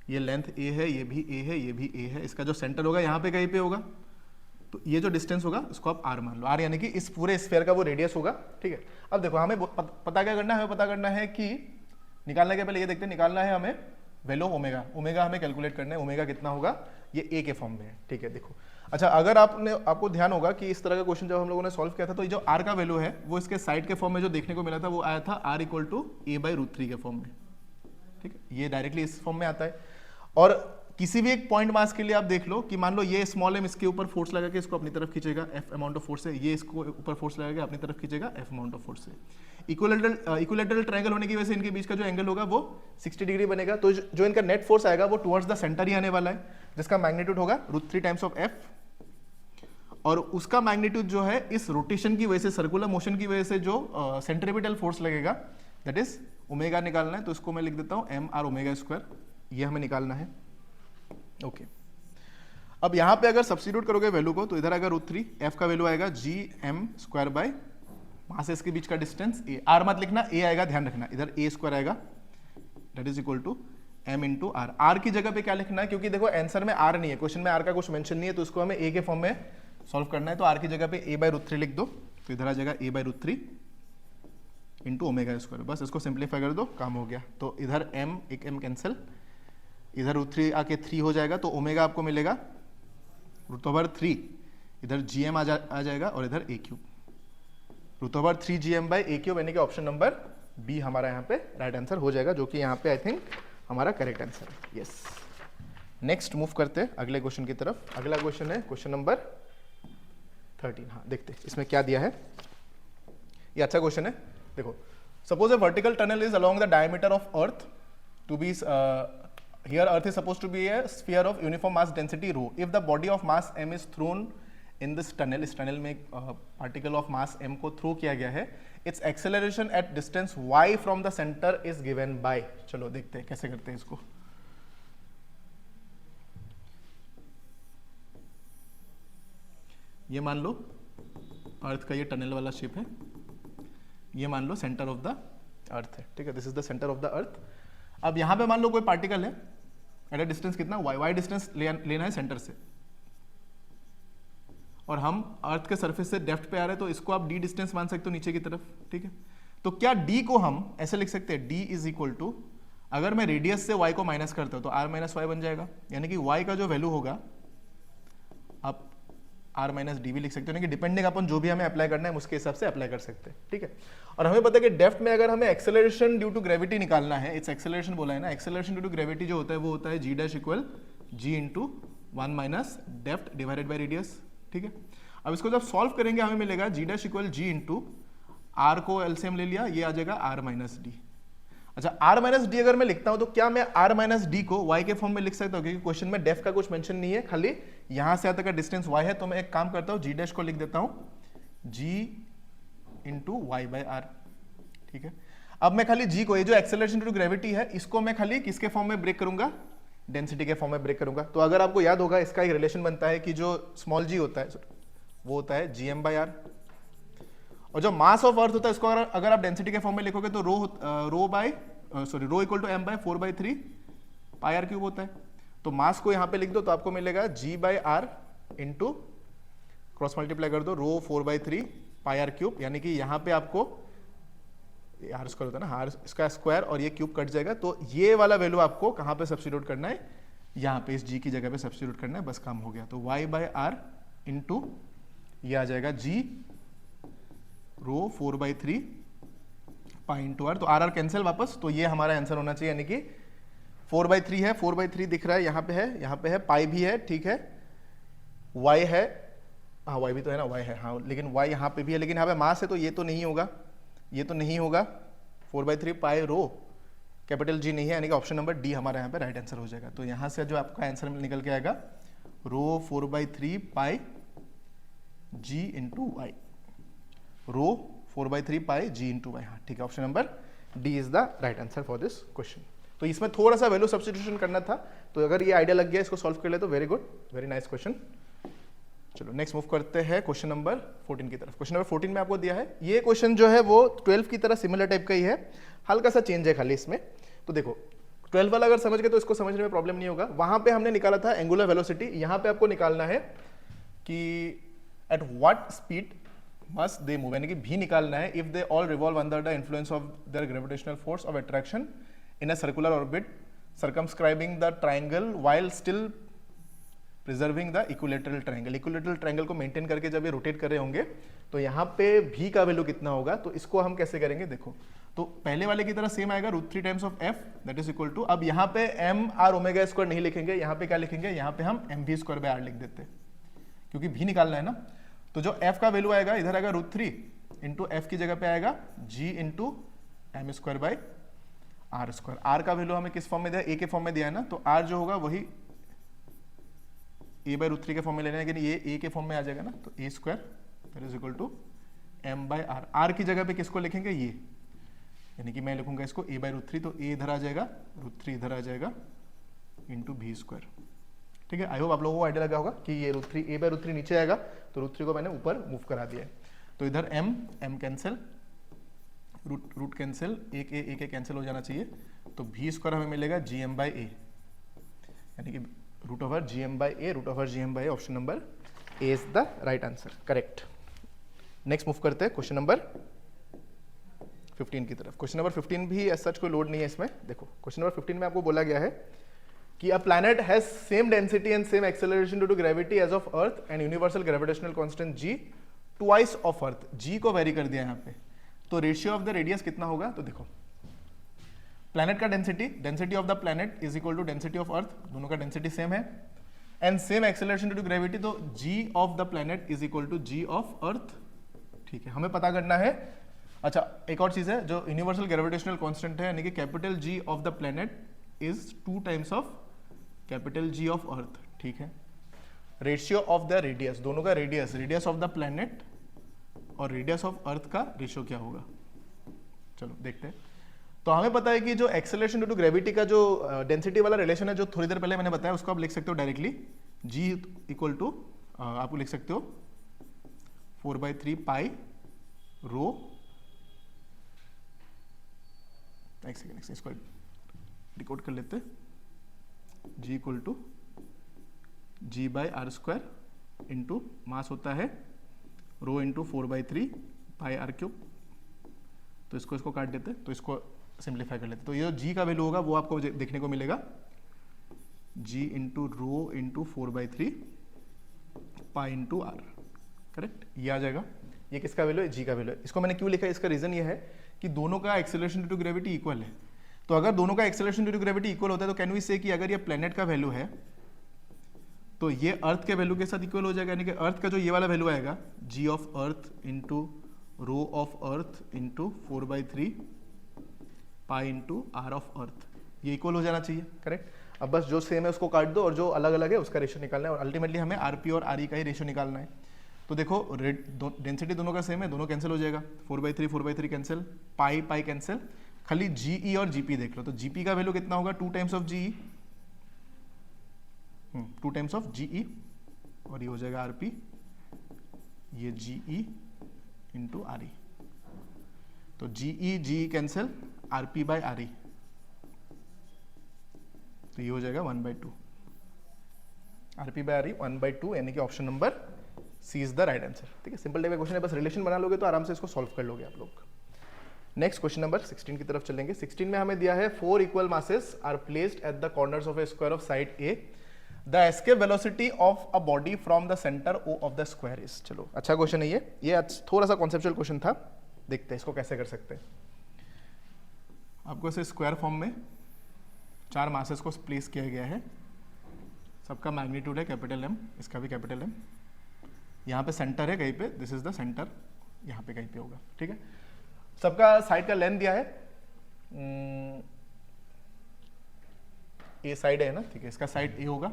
ये लेंथ a है, ये भी a है, ये भी a है, इसका जो सेंटर होगा यहाँ पे कहीं पे होगा, तो ये जो डिस्टेंस होगा इसको आप r मान लो, r यानी कि इस पूरे स्फीयर का वो रेडियस होगा, ठीक है। अब देखो हमें पता क्या करना है, हमें पता करना है कि निकालने के पहले ये देखते हैं, निकालना है हमें वैल्यू ओमेगा, ओमेगा हमें कैलकुलेट करना है, ओमेगा कितना होगा, ये a के फॉर्म में है, ठीक है। देखो अच्छा, अगर आपको ध्यान होगा कि इस तरह का क्वेश्चन जब हम लोगों ने सॉल्व किया था तो ये जो r का वैल्यू है वो इसके साइड के फॉर्म में जो देखने को मिला था वो आया था r इक्वल टू a/√3 के फॉर्म में, ठीक है, ये डायरेक्टली इस फॉर्म में आता है। और किसी भी एक पॉइंट मास के लिए आप देख लो कि मान लो ये स्मॉल m इसके ऊपर फोर्स लगा के इसको अपनी तरफ खींचेगा f अमाउंट ऑफ फोर्स से, ये इसको ऊपर फोर्स लगा के अपनी तरफ खींचेगा f अमाउंट ऑफ फोर्स से। इक्विलेटरल ट्रायंगल होने की वजह से इनके बीच का जो एंगल होगा वो 60 डिग्री बनेगा, तो जो इनका नेट फोर्स आएगा वो टुवर्ड्स द सेंटर ही आने वाला है, जिसका मैग्नीट्यूड होगा √3 टाइम्स ऑफ f, और उसका मैग्नीट्यूड जो है इस रोटेशन की वजह से, सर्कुलर मोशन की वजह से जो सेंट्रीपिटल फोर्स लगेगा, दैट इज ओमेगा निकालना है, तो इसको मैं लिख देता हूं mr ओमेगा स्क्वायर, ये हमें निकालना है, ओके। अब यहां पे अगर सब्स्टिट्यूट करोगे वैल्यू को, तो इधर आएगा √3, f का वैल्यू आएगा gm स्क्वायर बाय मासेस के बीच का डिस्टेंस a, r मत लिखना, a आएगा, ध्यान रखना, इधर a स्क्वायर आएगा, that is equal to m into R. Are की जगह पे क्या लिखना है, क्योंकि देखो आंसर में r नहीं है, क्वेश्चन में r का कुछ मेंशन नहीं है, तो उसको हमें a के फॉर्म में सॉल्व करना है, तो r की जगह पे a/√3 लिख दो, तो इधर आ जाएगा a/√3 इंटू ओमेगा स्क्वायर, बस इसको सिंप्लीफाई कर दो, काम हो गया। तो इधर m, एक m कैंसिल, इधर √3 आके 3 हो जाएगा, तो ओमेगा आपको मिलेगा √3, इधर gm आ जाएगा, और इधर a3, √3 gm/a3, यानी कि ऑप्शन नंबर बी हमारा यहाँ पे राइट आंसर हो जाएगा, जो कि यहाँ पे आई थिंक हमारा करेक्ट आंसर है, यस। नेक्स्ट मूव करते हैं अगले क्वेश्चन की तरफ। अगला क्वेश्चन है क्वेश्चन नंबर 13, हाँ देखते हैं इसमें क्या दिया है, ये अच्छा क्वेश्चन है। देखो, suppose a vertical tunnel is along the diameter of earth to be here earth is supposed to be a sphere of uniform mass density rho. If the body of mass m is thrown in this tunnel, इस tunnel में particle of mass m को throw किया गया है, its acceleration at distance y from the center is given by, चलो देखते हैं कैसे करते हैं इसको। ये मान लो अर्थ का ये टनल वाला शेप है, ये मान लो सेंटर ऑफ द अर्थ है, ठीक है, this is the centre of the अर्थ। अब यहां पे मान लो कोई पार्टिकल है एट अ डिस्टेंस कितना y डिस्टेंस लेना है सेंटर से, और हम अर्थ के सरफेस से डेप्थ पे आ रहे हैं, तो इसको आप d डिस्टेंस मान सकते हो नीचे की तरफ, ठीक है। तो क्या d को हम ऐसे लिख सकते हैं, d इज इक्वल टू, अगर मैं रेडियस से y को माइनस करता हूं तो r माइनस वाई बन जाएगा, यानी कि y का जो वैल्यू होगा आप r माइनस डी भी लिख सकते हो, यानी कि डिपेंडिंग अपन जो भी हमें अप्लाई करना है उसके हिसाब से अप्लाई कर सकते हैं, ठीक है। और हमें पता है कि डेप्थ में अगर हमें एक्सेलरेशन ड्यू टू ग्रेविटी निकालना है, इट्स एक्सेलरेशन बोला है ना, एक्सेलरेशन ड्यू टू ग्रेविटी जो होता है वो होता है g dash equal g into 1 minus depth divided by radius, ठीक है। अब इसको जब सॉल्व करेंगे हमें मिलेगा g dash equal g into r को एलसीएम ले लिया, ये आ जाएगा r माइनस डी। अच्छा, r माइनस डी अगर मैं लिखता हूं तो क्या मैं r माइनस डी को y के फॉर्म में लिख सकता हूं, क्योंकि क्वेश्चन में डेप्थ का कुछ मेंशन नहीं है, खाली यहां से आता का डिस्टेंस y है, तो मैं एक काम करता हूं g डैश को लिख देता हूं g into Y by R, ठीक है। अब मैं खाली g को, ये जो एक्सेलरेशन टू ग्रेविटी है, इसको मैं खाली किसके फॉर्म में ब्रेक करूंगा, डेंसिटी के फॉर्म में ब्रेक करूंगा। तो अगर आपको याद होगा इसका एक रिलेशन बनता है कि जो स्मॉल g होता है वो होता है gm/r, और जो मास ऑफ अर्थ होता है इसको अगर आप डेंसिटी के फॉर्म में लिखोगे तो rho equal to m/4/3 pi are cube होता है। तो मास को यहां पे लिख दो तो आपको मिलेगा g/r इंटू क्रॉस मल्टीप्लाई कर दो रो 4/3 पाई आर क्यूब, यानी कि यहां पे आपको आर स्क्वायर होता है ना, आर इसका स्क्वायर और ये क्यूब कट जाएगा, तो ये वाला वैल्यू आपको कहां पे सब्स्टिट्यूट करना है, यहां पे इस g की जगह पे सब्स्टिट्यूट करना है, बस काम हो गया। तो y/r इंटू ये आ जाएगा g rho 4/3 pi into R, तो आर आर कैंसिल वापस, तो ये हमारा आंसर होना चाहिए, यानी कि 4/3 है, 4/3 दिख रहा है, यहाँ पे है, पाई भी है, ठीक है, y है, हाँ y भी तो है ना, y है, हाँ, लेकिन y यहाँ पे भी है, लेकिन यहाँ पे मास है तो ये तो नहीं होगा, ये तो नहीं होगा, 4/3 पाई रो, कैपिटल जी नहीं है, यानी कि ऑप्शन नंबर डी हमारा यहाँ पे राइट आंसर हो जाएगा। तो यहाँ से जो आपका आंसर निकल के आएगा रो 4/3 पाई जी इंटू वाई, रो 4/3 पाई जी इंटू वाई। हाँ ठीक है, option number D is the right answer for this question. तो इसमें थोड़ा सा वैल्यू सब्स्टिट्यूशन करना था, तो अगर ये आइडिया लग गया इसको सॉल्व कर ले तो very good, very nice question. चलो नेक्स्ट मूव करते हैं क्वेश्चन नंबर 14 की तरफ। क्वेश्चन नंबर 14 में आपको दिया है, ये क्वेश्चन जो है वो 12 की तरह सिमिलर टाइप का ही है, हल्का सा चेंज है खाली इसमें। तो देखो 12 वाला अगर समझ गए तो इसको समझने में प्रॉब्लम नहीं होगा। वहां पे हमने निकाला था एंगुलर वेलोसिटी, यहाँ पे आपको निकालना है कि at what speed must they move, यानी कि भी निकालना है if they all revolve under the influence of their gravitational force of attraction in a circular orbit circumscribing the triangle while still preserving the equilateral triangle. Equilateral triangle को maintain करके जब ये rotate कर रहे होंगे तो यहाँ पे भी का वैल्यू कितना होगा, तो इसको हम कैसे करेंगे देखो। तो पहले वाले की तरह सेम आएगा √3 times of F that is equal to, अब यहाँ पे एम आर ओमेगा स्क्वायर नहीं लिखेंगे, यहाँ पे क्या लिखेंगे, यहाँ पे हम M V square by R लिख देते हैं क्योंकि भी निकालना है ना। तो जो एफ का वैल्यू आएगा इधर आएगा √3 इंटू एफ की जगह पे आएगा g into m square by r square. R का वैल्यू हमें किस फॉर्म में दिया, ए के फॉर्म में दिया है ना, तो आर जो होगा वही ए बाय √3 के फॉर्म में लेना है, लेकिन ये ए के फॉर्म में आ जाएगा ना, तो a square that is equal to m by r. Are की जगह पे किसको लिखेंगे, ये, यानी कि मैं लिखूंगा इसको ए बाय √3, तो ए इधर आ जाएगा, √3 इधर आ जाएगा इंटू भी स्क्वायर। ठीक है, आई होप आप लोगों को आइडिया लगा होगा कि ये √3 ए बाय √3 नीचे आएगा, तो √3 को मैंने ऊपर मूव करा दिया है। तो इधर एम कैंसिल, रूट कैंसिल, एक कैंसिल हो जाना चाहिए, तो भी स्क्वायर हमें मिलेगा जी एम बाई ए, यानी कि root over G M by A, root over G M by A, option number A is the right answer, correct. Next move करते हैं क्वेश्चन नंबर 15 की तरफ। क्वेश्चन नंबर 15 भी एज सच कोई load नहीं है इसमें। देखो क्वेश्चन नंबर 15 में आपको बोला गया है कि a planet has same density and same acceleration due to gravity age of Earth and universal gravitational constant G twice of Earth. G को वेरी कर दिया यहाँ पे, तो रेशियो ऑफ द रेडियस कितना होगा, तो देखो प्लैनेट का density of the planet is equal to density of Earth, दोनों का डेंसिटी सेम है, and same acceleration due to gravity, तो G of the planet is equal to G of Earth. ठीक है, हमें पता करना है। अच्छा एक और चीज है, जो यूनिवर्सल ग्रेविटेशनल कांस्टेंट है, यानी कि capital G of the planet is 2 times of capital G of Earth. ठीक है, रेशियो ऑफ द रेडियस, दोनों का रेडियस ऑफ द प्लैनेट और रेडियस ऑफ अर्थ का रेशियो क्या होगा, चलो देखते हैं। तो हमें पता है कि जो एक्सेलरेशन ड्यू टू ग्रेविटी का जो डेंसिटी वाला रिलेशन है, जो थोड़ी देर पहले मैंने बताया, उसको आप लिख सकते हो डायरेक्टली, जी इक्वल टू आपको लिख सकते हो 4/3 पाई रो, एक सेकेंड इसको डिकोड कर लेते, G equal to G by R square into mass होता है rho into 4/3 pi are cube. तो इसको काट देते, तो इसको सिंप्लीफाई कर लेते, तो ये जो जी का वैल्यू होगा वो आपको देखने को मिलेगा G into rho into 4/3 pi into R, correct, ये आ जाएगा। ये किसका वैल्यू है, जी का वैल्यू है। इसको मैंने क्यों लिखा है, इसका रीजन ये है कि दोनों का acceleration due to gravity equal है। तो अगर दोनों का acceleration due to gravity equal होता है तो कैन वी से कि अगर ये प्लैनेट का वैल्यू है तो ये अर्थ के वैल्यू के साथ इक्वल हो जाएगा, यानी कि अर्थ का जो ये वाला वैल्यू आएगा G of Earth into rho of Earth into 4/3 pi into R of Earth, ये इक्वल हो जाना चाहिए, करेक्ट। अब बस जो सेम है उसको काट दो और जो अलग अलग है उसका रेशियो निकालना है, और अल्टीमेटली हमें आरपी और आरई का ही रेशियो निकालना है। तो देखो डेंसिटी दोनों का सेम है, दोनों कैंसिल हो जाएगा, 4/3 कैंसिल, पाई पाई कैंसिल, खाली जीई और जीपी देख लो। तो जीपी का वैल्यू कितना होगा, 2 times of GE, 2 times of GE, और ये हो जाएगा आरपी, ये जीई इंटू आरई, तो G E G E cancel, R P by R E, तो ये हो जाएगा 1/2, आरपी बाय आरई 1/2, यानी कि option number C is the right answer. ठीक है, सिंपल टाइप का क्वेश्चन है, बस रिलेशन बना लोगे तो आराम से इसको सॉल्व कर लोगे आप लोग। नेक्स्ट क्वेश्चन नंबर 16 की तरफ चलेंगे। 16 में हमें दिया है 4 equal masses are placed at the corners of a square of side A, the escape velocity of a body from the centre O of the square is. चलो अच्छा क्वेश्चन है ये थोड़ा सा कॉन्सेप्चुअल क्वेश्चन था, देखते हैं इसको कैसे कर सकते हैं। आपको इसे स्क्वायर फॉर्म में 4 मासेस को प्लेस किया गया है, सबका मैग्नीट्यूड है कैपिटल एम, इसका भी कैपिटल एम, यहाँ पे सेंटर है कहीं पे, दिस इज द सेंटर, यहाँ पे कहीं पे होगा। ठीक है, सबका साइड का लेंथ दिया है ए साइड है ना, ठीक है, इसका साइड ए होगा,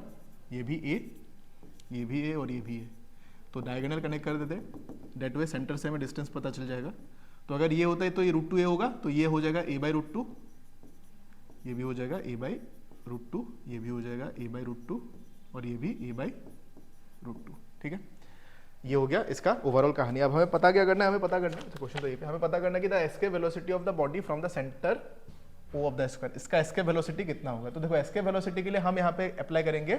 ये भी ए, ये भी ए और ये भी ए, तो डायगोनल कनेक्ट कर देते हैं, डेट वे सेंटर से हमें डिस्टेंस पता चल जाएगा। तो अगर ये होता है तो ये √2 ए होगा, तो ये हो जाएगा a/√2, ये भी हो जाएगा a/√2, ये भी हो जाएगा a/√2 और ये भी a/√2, ठीक है। ये हो गया इसका ओवरऑल कहानी। अब हमें पता क्या करना है, हमें पता करना है, क्वेश्चन तो ये पे हमें पता करना है कि the escape velocity of the body from the centre O of the square, इसका एस्केप वेलोसिटी कितना होगा। तो देखो एस्केप वेलोसिटी के लिए हम यहाँ पे अप्लाई करेंगे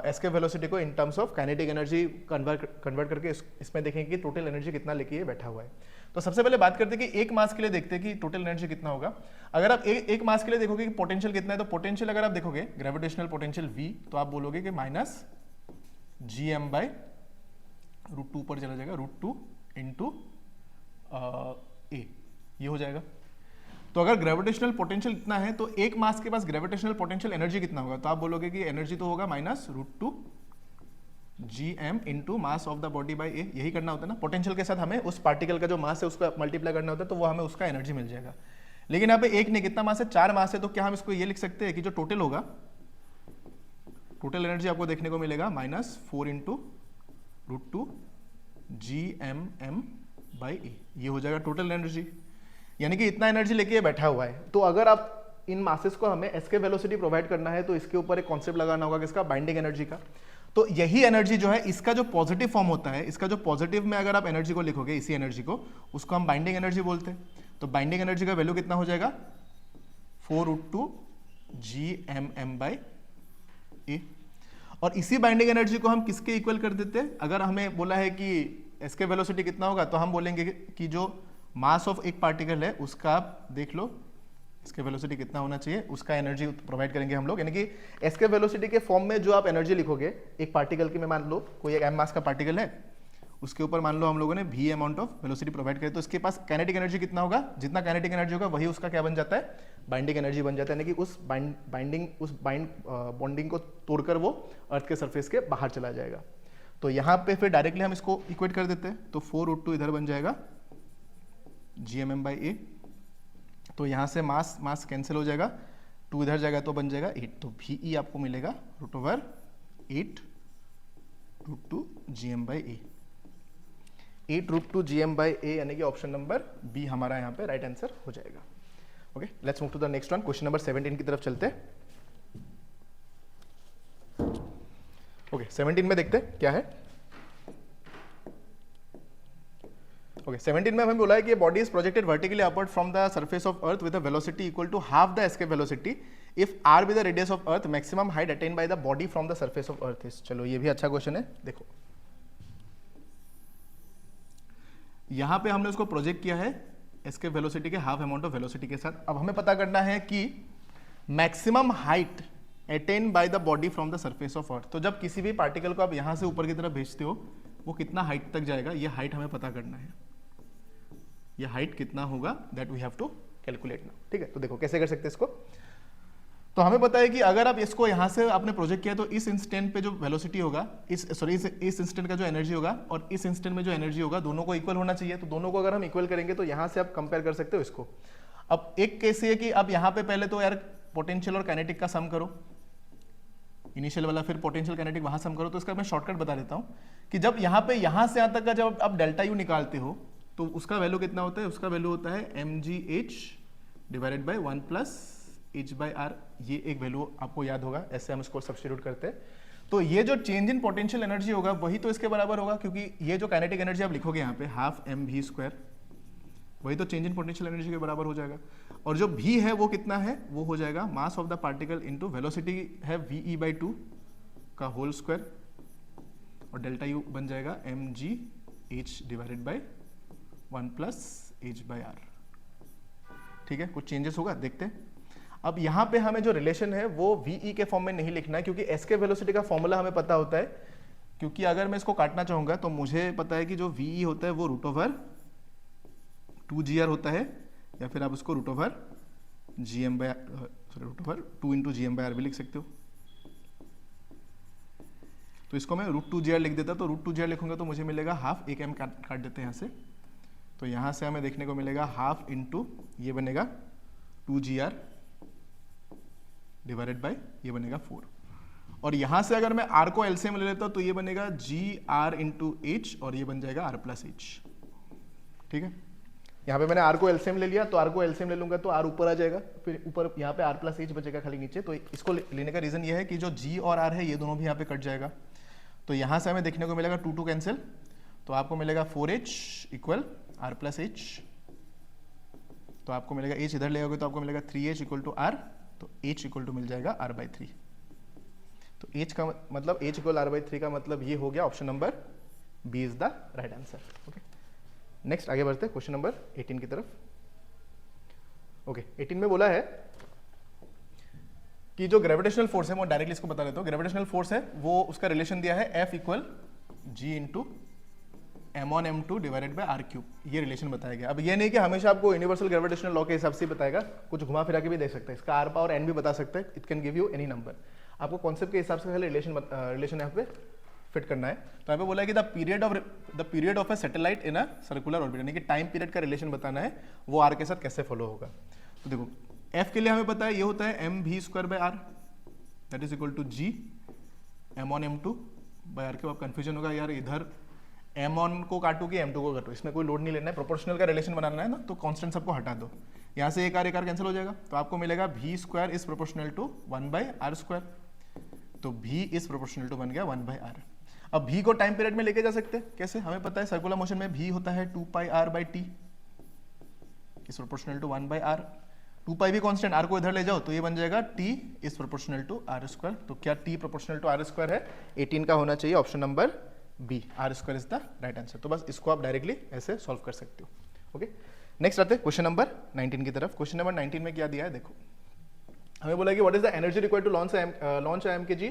एस्केप वेलोसिटी को in terms of kinetic energy convert करके इसमें देखेंगे कि टोटल एनर्जी कितना लेके बैठा हुआ है। तो सबसे पहले बात करते हैं कि एक मास के लिए देखते हैं कि टोटल एनर्जी कितना होगा। अगर आप एक मास के लिए देखोगे कि पोटेंशियल कितना है, तो पोटेंशियल अगर आप देखोगे ग्रेविटेशनल पोटेंशियल V, तो आप बोलोगे कि -gm/√2 ऊपर चला जाएगा, √2 इंटू ए, ये हो जाएगा। तो अगर ग्रेविटेशनल पोटेंशियल इतना है तो एक मास के पास ग्रेविटेशनल पोटेंशियल एनर्जी कितना होगा, तो आप बोलोगे कि एनर्जी तो होगा -√2 gm into mass of the body by a, यही करना होता है ना। पोटेंशियल के साथ हमें उस पार्टिकल का जो मास है उसका मल्टीप्लाई करना होता है, तो वो हमें उसका एनर्जी मिल जाएगा। लेकिन यहाँ पे एक नहीं, कितना मास है, 4 मास है, तो क्या हम इसको ये लिख सकते हैं कि जो टोटल होगा, टोटल एनर्जी आपको देखने को मिलेगा -4 इंटू √2 gmm/a, ये हो जाएगा टोटल एनर्जी, यानी कि इतना एनर्जी लेके ये बैठा हुआ है। तो अगर आप इन मासेस को हमें एस्केप वेलोसिटी प्रोवाइड करना है तो इसके ऊपर एक कॉन्सेप्ट लगाना होगा किसका, बाइंडिंग एनर्जी का। तो यही एनर्जी जो है इसका जो पॉजिटिव फॉर्म होता है, इसका जो पॉजिटिव में अगर आप एनर्जी को लिखोगे, इसी एनर्जी को, उसको हम बाइंडिंग एनर्जी बोलते हैं। तो बाइंडिंग एनर्जी का वैल्यू कितना हो जाएगा, 4√2 gmm/a। और इसी बाइंडिंग एनर्जी को हम किसके इक्वल कर देते हैं, अगर हमें बोला है कि एस्केप वेलोसिटी कितना होगा, तो हम बोलेंगे कि जो मास ऑफ एक पार्टिकल है उसका आप देख लो इसके वेलोसिटी कितना होना चाहिए, उसका एनर्जी प्रोवाइड करेंगे हम लोग। यानी कि एस्केप वेलोसिटी के फॉर्म में जो आप एनर्जी लिखोगे एक पार्टिकल की, मैं मान लो कोई एक m मास का पार्टिकल है, उसके ऊपर मान लो हम लोगों ने v amount of velocity provide करी, तो इसके पास काइनेटिक एनर्जी कितना होगा, जितना काइनेटिक एनर्जी होगा वही उसका क्या बन जाता है, बाइंडिंग एनर्जी बन जाता है। यानी कि उस बॉन्डिंग को तोड़कर वो अर्थ के सरफेस के बाहर चला जाएगा। तो यहाँ पे फिर डायरेक्टली हम इसको इक्वेट कर देते हैं, तो 4√2 इधर बन जाएगा gmm/a, तो यहाँ से मास कैंसिल हो जाएगा, 2 इधर जाएगा तो बन जाएगा 8, तो VE आपको मिलेगा √8√2 gm/a, 8√2 gm/a, यानी कि ऑप्शन नंबर बी हमारा यहाँ पे राइट आंसर हो जाएगा। Okay, let's move to the next one, question number 17 की तरफ चलते हैं। ओके, 17 में देखते हैं क्या है। ओके, 17 में हमें बोला है कि body is projected vertically upward from the surface of earth with a velocity equal to half the escape velocity if R be the radius of earth, maximum height attain by the body from the surface of earth is. चलो ये भी अच्छा question है। देखो यहां पे हमने उसको प्रोजेक्ट किया है एस्केप वेलोसिटी के हाफ अमाउंट ऑफ वेलोसिटी के साथ। अब हमें पता करना है कि maximum height attain by the body from the surface of अर्थ। तो जब किसी भी पार्टिकल को आप यहां से ऊपर की तरफ भेजते हो, वो कितना हाइट तक जाएगा, ये हाइट हमें पता करना है। ये हाइट कितना होगा that we have to calculate now. ठीक है, तो देखो कैसे कर सकते हैं इसको। तो हमें पता है कि अगर आप इसको यहां से आपने प्रोजेक्ट किया तो इस इंस्टेंट पे जो वेलोसिटी होगा, इस इंस्टेंट का जो एनर्जी होगा और इस इंस्टेंट में जो एनर्जी होगा, दोनों को इक्वल होना चाहिए। तो दोनों को अगर हम इक्वल करेंगे तो यहां से आप कंपेयर कर सकते हो इसको। अब एक केस ये कि आप यहाँ पे पहले तो यार पोटेंशियल और काइनेटिक का सम करो, इनिशियल वाला, फिर पोटेंशियल काइनेटिक वहां सम करो। तो इसका मैं शॉर्टकट बता देता हूँ कि जब यहाँ पे यहाँ से यहाँ तक का जब आप डेल्टा यू निकालते हो तो उसका वैल्यू कितना होता है, उसका वैल्यू होता है mgh divided by 1 plus h/r। ये एक वैल्यू आपको याद होगा, ऐसे हम इसको सब्स्टिट्यूट करते हैं। तो ये जो चेंज इन पोटेंशियल एनर्जी होगा वही तो इसके बराबर होगा, क्योंकि ये जो काइनेटिक एनर्जी आप लिखोगे यहाँ पे हाफ mv², वही तो चेंज इन पोटेंशियल एनर्जी के बराबर हो जाएगा। और जो v है वो कितना है, वो हो जाएगा मास of the particle into velocity है ve/2 का होल स्क्वायर, और डेल्टा यू बन जाएगा mgh divided by 1 plus h/r। ठीक है, कुछ चेंजेस होगा, देखते हैं। अब यहाँ पे हमें जो रिलेशन है वो VE के फॉर्म में नहीं लिखना है, क्योंकि एस्केप वेलोसिटी का फॉर्मूला हमें पता होता है। क्योंकि अगर मैं इसको काटना चाहूंगा तो मुझे पता है कि जो VE होता है वो √2gr होता है, या फिर आप उसको √2 इंटू gm/r भी लिख सकते हो। तो इसको मैं √2gr लिख देता, तो √2gr लिखूंगा तो मुझे मिलेगा हाफ, एक m काट देते हैं यहाँ से, तो यहाँ से हमें देखने को मिलेगा हाफ इंटू ये बनेगा 2gr डिवाइडेड बाय ये बनेगा 4। और यहां से अगर मैं r को एलसीएम ले लेता हूं तो ये बनेगा GR इंटू एच और ये बन जाएगा R प्लस एच। ठीक है, यहाँ पे मैंने r को एलसीएम ले लिया तो r को एलसीएम ले लूंगा तो r ऊपर आ जाएगा, फिर ऊपर यहाँ पे r प्लस एच बचेगा खाली नीचे। तो इसको लेने का रीजन ये है कि जो g और r है ये दोनों भी यहाँ पे कट जाएगा। तो यहाँ से हमें देखने को मिलेगा 2 कैंसिल, तो आपको मिलेगा 4h equal r plus H. तो आपको मिलेगा h इधर ले आओगे तो आपको मिलेगा 3h इक्वल टू r, तो h इक्वल टू मिल जाएगा r/3। तो h का मतलब h इक्वल r/3 का मतलब ये हो गया, option number B is the right answer. Okay, next आगे बढ़ते हैं क्वेश्चन नंबर 18 की तरफ। ओके, 18 में बोला है कि जो ग्रेविटेशनल फोर्स है, मैं डायरेक्टली इसको बता देता हूँ। ग्रेविटेशनल फोर्स है वो उसका रिलेशन दिया है F equal G into m1m2 divided by r cube, ये रिलेशन बताया गया। अब ये नहीं कि हमेशा आपको यूनिवर्सल ग्रेविटेशनल लॉ के हिसाब से बताएगा, कुछ घुमा फिरा के भी दे सकता है, इसका r पावर n भी बता सकता है। It can give you any number, आपको कॉन्सेप्ट के हिसाब से पहले रिलेशन यहाँ पे फिट करना है। तो यहाँ पे बोला है कि the period of a satellite in a circular orbit, यानी कि टाइम पीरियड का रिलेशन बताना है, वो आर के साथ कैसे फॉलो होगा। तो देखो एफ के लिए हमें पता है ये होता है mv² by R, that is equal to g m1m2 by R. के बाद कंफ्यूजन होगा यार इधर m1 को काटू कि m2 को काटू, इसमें कोई लोड नहीं लेना है, प्रोपोर्शनल का रिलेशन बनाना है ना, तो कांस्टेंट सबको हटा दो, यहाँ से एक आर कैंसिल हो जाएगा। तो आपको मिलेगा v² is proportional to 1/r², तो v इज प्रोपोर्शनल टू बन गया 1/r। अब v को टाइम पीरियड में लेके जा सकते हैं, कैसे? हमें पता है सर्कुलर मोशन में v होता है 2πr/t is proportional to 1/r। 2π भी कांस्टेंट, r को इधर ले जाओ तो ये बन जाएगा t is proportional to r²। तो क्या t प्रोपोर्शनल टू r² है? 18 का होना चाहिए option number B, r² is the right answer. तो बस इसको आप डायरेक्टली ऐसे सॉल्व कर सकते हो। ओके, नेक्स्ट आते हैं क्वेश्चन नंबर 19 की तरफ। क्वेश्चन नंबर 19 में क्या दिया है देखो, हमें बोला कि what is the energy required to launch a mkg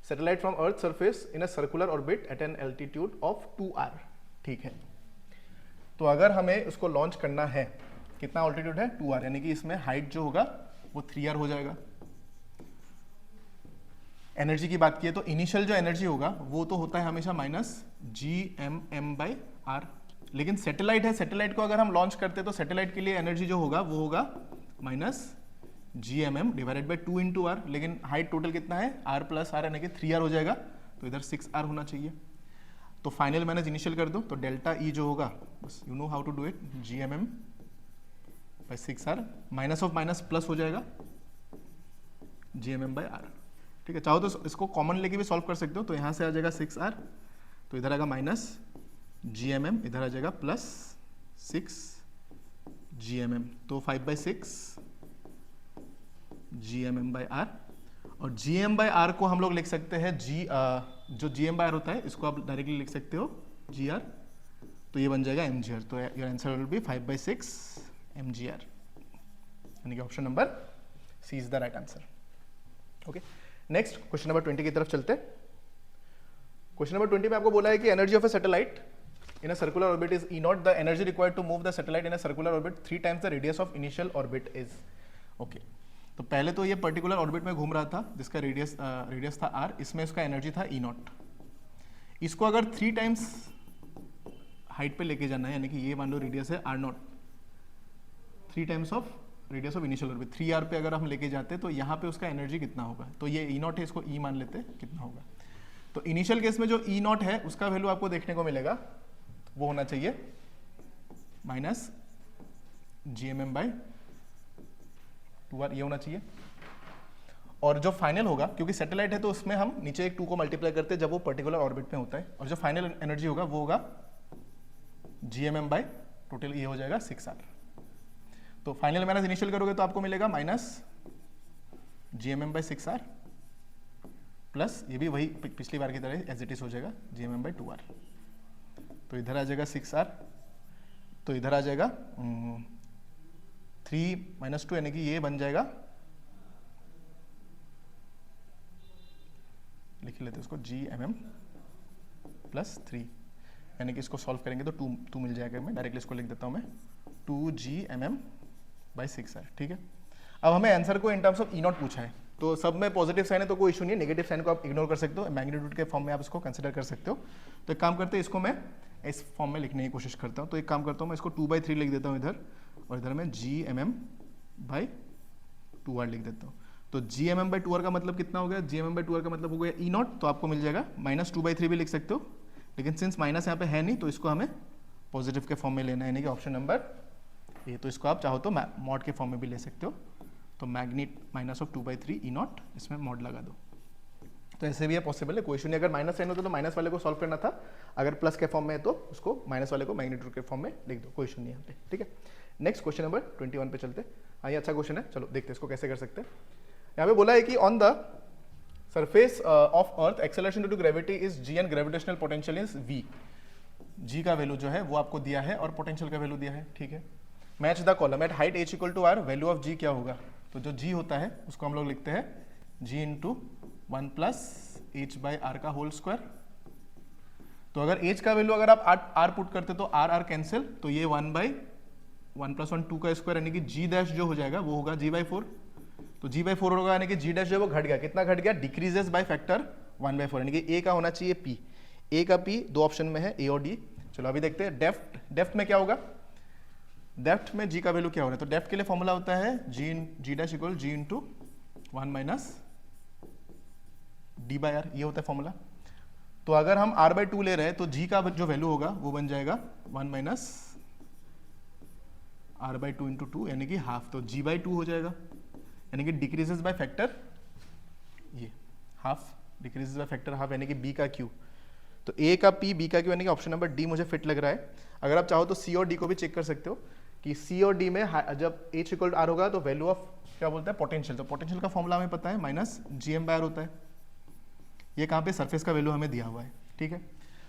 satellite from earth surface in a circular orbit at an altitude of 2r। ठीक है, तो अगर हमें उसको लॉन्च करना है, कितना ऑल्टीट्यूड है? 2r, यानी कि इसमें हाइट जो होगा वो 3r हो जाएगा। एनर्जी की बात की तो इनिशियल जो एनर्जी होगा वो तो होता है हमेशा -gmm/r, लेकिन सैटेलाइट है, सैटेलाइट को अगर हम लॉन्च करते तो सैटेलाइट के लिए एनर्जी जो होगा वो होगा -gmm divided by 2 into r, लेकिन हाइट टोटल कितना है? r प्लस r, यानी कि 3r हो जाएगा, तो इधर 6r होना चाहिए। तो फाइनल मैनेज इनिशियल कर दो, तो डेल्टा ई जो होगा, बस you know how to do it, gmm by 6r, minus of minus plus हो जाएगा gmm बाय r। ठीक है, चाहो तो इसको कॉमन लेके भी सॉल्व कर सकते हो, तो यहाँ से आ जाएगा 6r, तो इधर आएगा माइनस gmm, इधर आ जाएगा प्लस 6gmm, तो 5/6 gmm बाय r। और gm बाय r को हम लोग लिख सकते हैं जो gm बाय r होता है इसको आप डायरेक्टली लिख सकते हो gr, तो ये बन जाएगा mgr। तो your answer will be 5/6 mgr, यानी कि option number C is the right answer. Okay, next question number 20 की तरफ चलते हैं। क्वेश्चन नंबर 20 में आपको बोला है कि energy of a satellite in a circular orbit is E0, the energy required to move the satellite in a circular orbit 3 times the radius of initial orbit is। okay, तो पहले तो ये particular orbit में घूम रहा था जिसका radius था r, इसमें इसका एनर्जी था E0। इसको अगर 3 टाइम्स हाइट पे लेके जाना है, यानी कि ये मान लो रेडियस है r0, 3 times of radius of initial orbit 3r पे अगर हम लेके जाते तो यहाँ पे उसका एनर्जी कितना होगा? तो ये E0 है, इसको E मान लेते हैं, कितना होगा? तो इनिशियल केस में जो E0 है उसका वैल्यू आपको देखने को मिलेगा, वो होना चाहिए -gmm/2r, ये होना चाहिए। और जो फाइनल होगा, क्योंकि सैटेलाइट है तो उसमें हम नीचे एक 2 को मल्टीप्लाई करते हैं जब वो पर्टिकुलर ऑर्बिट में होता है, और जो फाइनल एनर्जी होगा वो होगा gmm टोटल, ये हो जाएगा 6r। तो फाइनल माइनस इनिशियल करोगे तो आपको मिलेगा -gmm/6r प्लस ये भी वही पिछली बार की तरह एज इट इज हो जाएगा gmm/2r। तो इधर आ जाएगा 6r, तो इधर आ जाएगा 3 - 2, यानी कि ये बन जाएगा, लिख लेते हैं उसको gmm+3, यानी कि इसको सॉल्व करेंगे तो 2 मिल जाएगा। मैं डायरेक्टली इसको लिख देता हूँ मैं 2gmm/6r। ठीक है, अब हमें आंसर को इन टर्म्स ऑफ E0 पूछा है, तो सब में पॉजिटिव साइन है तो कोई इशू नहीं है, नेगेटिव साइन को आप इग्नोर कर सकते हो, मैग्नीट्यूड के फॉर्म में आप इसको कंसिडर कर सकते हो। तो एक काम करते हैं, इसको मैं इस फॉर्म में लिखने की कोशिश करता हूँ। तो एक काम करता हूँ, मैं इसको 2/3 लिख देता हूँ इधर, और इधर मैं gmm/2r लिख देता हूँ। तो G M M by two R का मतलब कितना हो गया, G M M by two R का मतलब हो गया ई नॉट, तो आपको मिल जाएगा -2/3 भी लिख सकते हो, लेकिन सिंस माइनस यहाँ पे है नहीं तो इसको हमें पॉजिटिव के फॉर्म में लेना है, यानी कि ऑप्शन नंबर ए। तो इसको आप चाहो तो मॉड के फॉर्म में भी ले सकते हो, तो मैग्नीट -2/3 ई नॉट, इसमें मॉड लगा दो। तो ऐसे भी है पॉसिबल है, कोई इशू नहीं। अगर माइनस साइन होता तो माइनस वाले को सॉल्व करना था, अगर प्लस के फॉर्म में है तो उसको माइनस वाले को मैग्नीट्यूड के फॉर्म में लिख दो, कोई इशू नहीं यहाँ पे, ठीक है। नेक्स्ट क्वेश्चन नंबर 21 पे चलते हैं। हाँ, ये अच्छा क्वेश्चन है, चलो देखते हैं इसको कैसे कर सकते हैं। यहाँ पे बोला है कि on the surface of Earth acceleration due to gravity is G and gravitational potential is V. G का वैल्यू जो है वो आपको दिया है और पोटेंशियल का वैल्यू दिया है, ठीक है। Match the column at height h equal to R, value of G क्या होगा, तो जो जी होता है उसको हम लोग लिखते हैं G into 1 plus h by R का होल स्क्वायर। तो अगर h का वैल्यू अगर आप r पुट करते तो r कैंसिल, तो ये 1 बाई 1 प्लस 1 2 का स्क्वायर, यानी कि g डैश जो हो जाएगा वो होगा g बाई 4। तो g बाई 4 होगा, यानी कि g डैश जो है वो घट गया, कितना घट गया, डिक्रीजेस बाय फैक्टर 1/4, यानी कि a का होना चाहिए p, a का p दो ऑप्शन में है a और d। चलो अभी देखते हैं डेप्थ में क्या होगा, डेप्थ में g का वैल्यू क्या हो रहा है, तो डेप्थ के लिए फॉर्मूला होता है g dash equal g into 1 minus d by R, ये होता है फॉर्मूला। तो अगर हम r/2 ले रहे हैं तो g का जो वैल्यू होगा वो बन जाएगा 1 माइनस r/2 इंटू 2, यानी कि हाफ, तो g/2 हो जाएगा, यानी कि डिक्रीजेस बाय फैक्टर ये half, decreases by factor half, यानी कि b का q। तो a का p b का q, यानी कि ऑप्शन नंबर डी मुझे फिट लग रहा है। अगर आप चाहो तो c और d को भी चेक कर सकते हो कि c और d में जब h इक्वल टू r होगा तो वैल्यू ऑफ क्या बोलते हैं, पोटेंशियल। तो पोटेंशियल का फॉर्मूला हमें पता है माइनस GM/r होता है, ये कहाँ पे सरफेस का वैल्यू हमें दिया हुआ है, ठीक है।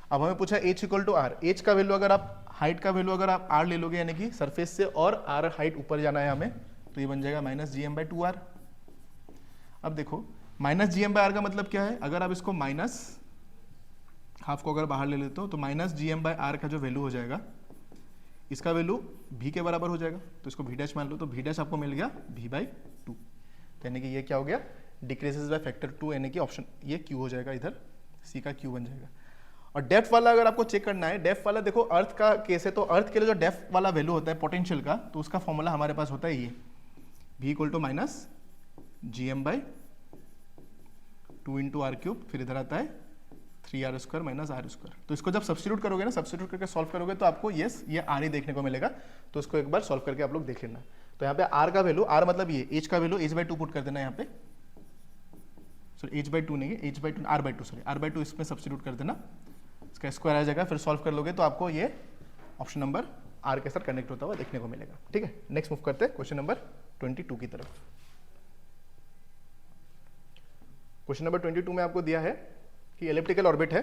अब हमें पूछा h equal to r, h का वैल्यू अगर आप हाइट का वैल्यू अगर आप r ले लोगे, यानी कि सरफेस से और r हाइट ऊपर जाना है हमें, तो ये बन जाएगा -GM/2r। अब देखो -GM/r का मतलब क्या है, अगर आप इसको माइनस हाफ को अगर बाहर ले लेते हो तो -GM/r का जो वैल्यू हो जाएगा, इसका वैल्यू v के बराबर हो जाएगा, तो इसको v डैश मान लो, तो v डैश आपको मिल गया v/2, यानी कि ये क्या हो गया, डिक्रीजेस बाय फैक्टर 2, यानी कि ऑप्शन ये q हो जाएगा, इधर c का q बन जाएगा। और डेप्थ वाला अगर आपको चेक करना है, डेप्थ वाला देखो अर्थ का केस है, तो अर्थ के लिए जो डेप्थ वाला वैल्यू होता है पोटेंशियल का, तो उसका फॉर्मूला हमारे पास होता है ये v equal to minus GM/2 into R cube, फिर इधर आता है 3r square minus r square. तो इसको जब सब्स्टिट्यूट करोगे ना, सब्स्टिट्यूट करके सॉल्व करोगे तो आपको ये r ही देखने को मिलेगा, तो इसको एक बार सॉल्व करके आप लोग देख लेना। तो यहाँ पे r का वैल्यू, r मतलब ये h का वैल्यू h/2 पुट कर देना यहाँ पे, सॉरी h/2 नहीं है, h/2 r/2, सॉरी r/2 इसमें सब्स्टिट्यूट कर देना, इसका स्क्वायर आ जाएगा, फिर सॉल्व कर लोगे तो आपको ये ऑप्शन नंबर r के साथ कनेक्ट होता हुआ देखने को मिलेगा, ठीक है। नेक्स्ट मूव करते हैं क्वेश्चन नंबर 22 की तरफ। क्वेश्चन नंबर 22 में आपको दिया है कि एलिप्टिकल ऑर्बिट है,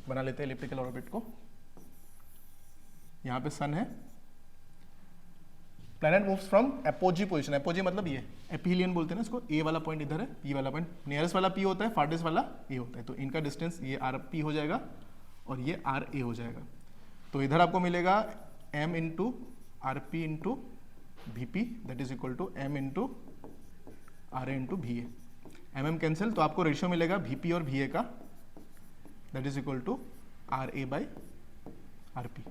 बना लेते हैं एलिप्टिकल ऑर्बिट को। यहाँ पे सन है, planet moves from apogee position, apogee मतलब ये एपीलियन बोलते हैं ना इसको, ए वाला पॉइंट इधर है, ई वाला पॉइंट, नियरेस्ट वाला पी होता है, फार्टेस्ट वाला ए होता है, तो इनका डिस्टेंस ये आर पी हो जाएगा और ये आर ए हो जाएगा। तो इधर आपको मिलेगा m into R P into V P, that is equal to m into R A into V A, mm cancel, तो आपको रेशियो मिलेगा vp और va का, that is equal to ra by rp,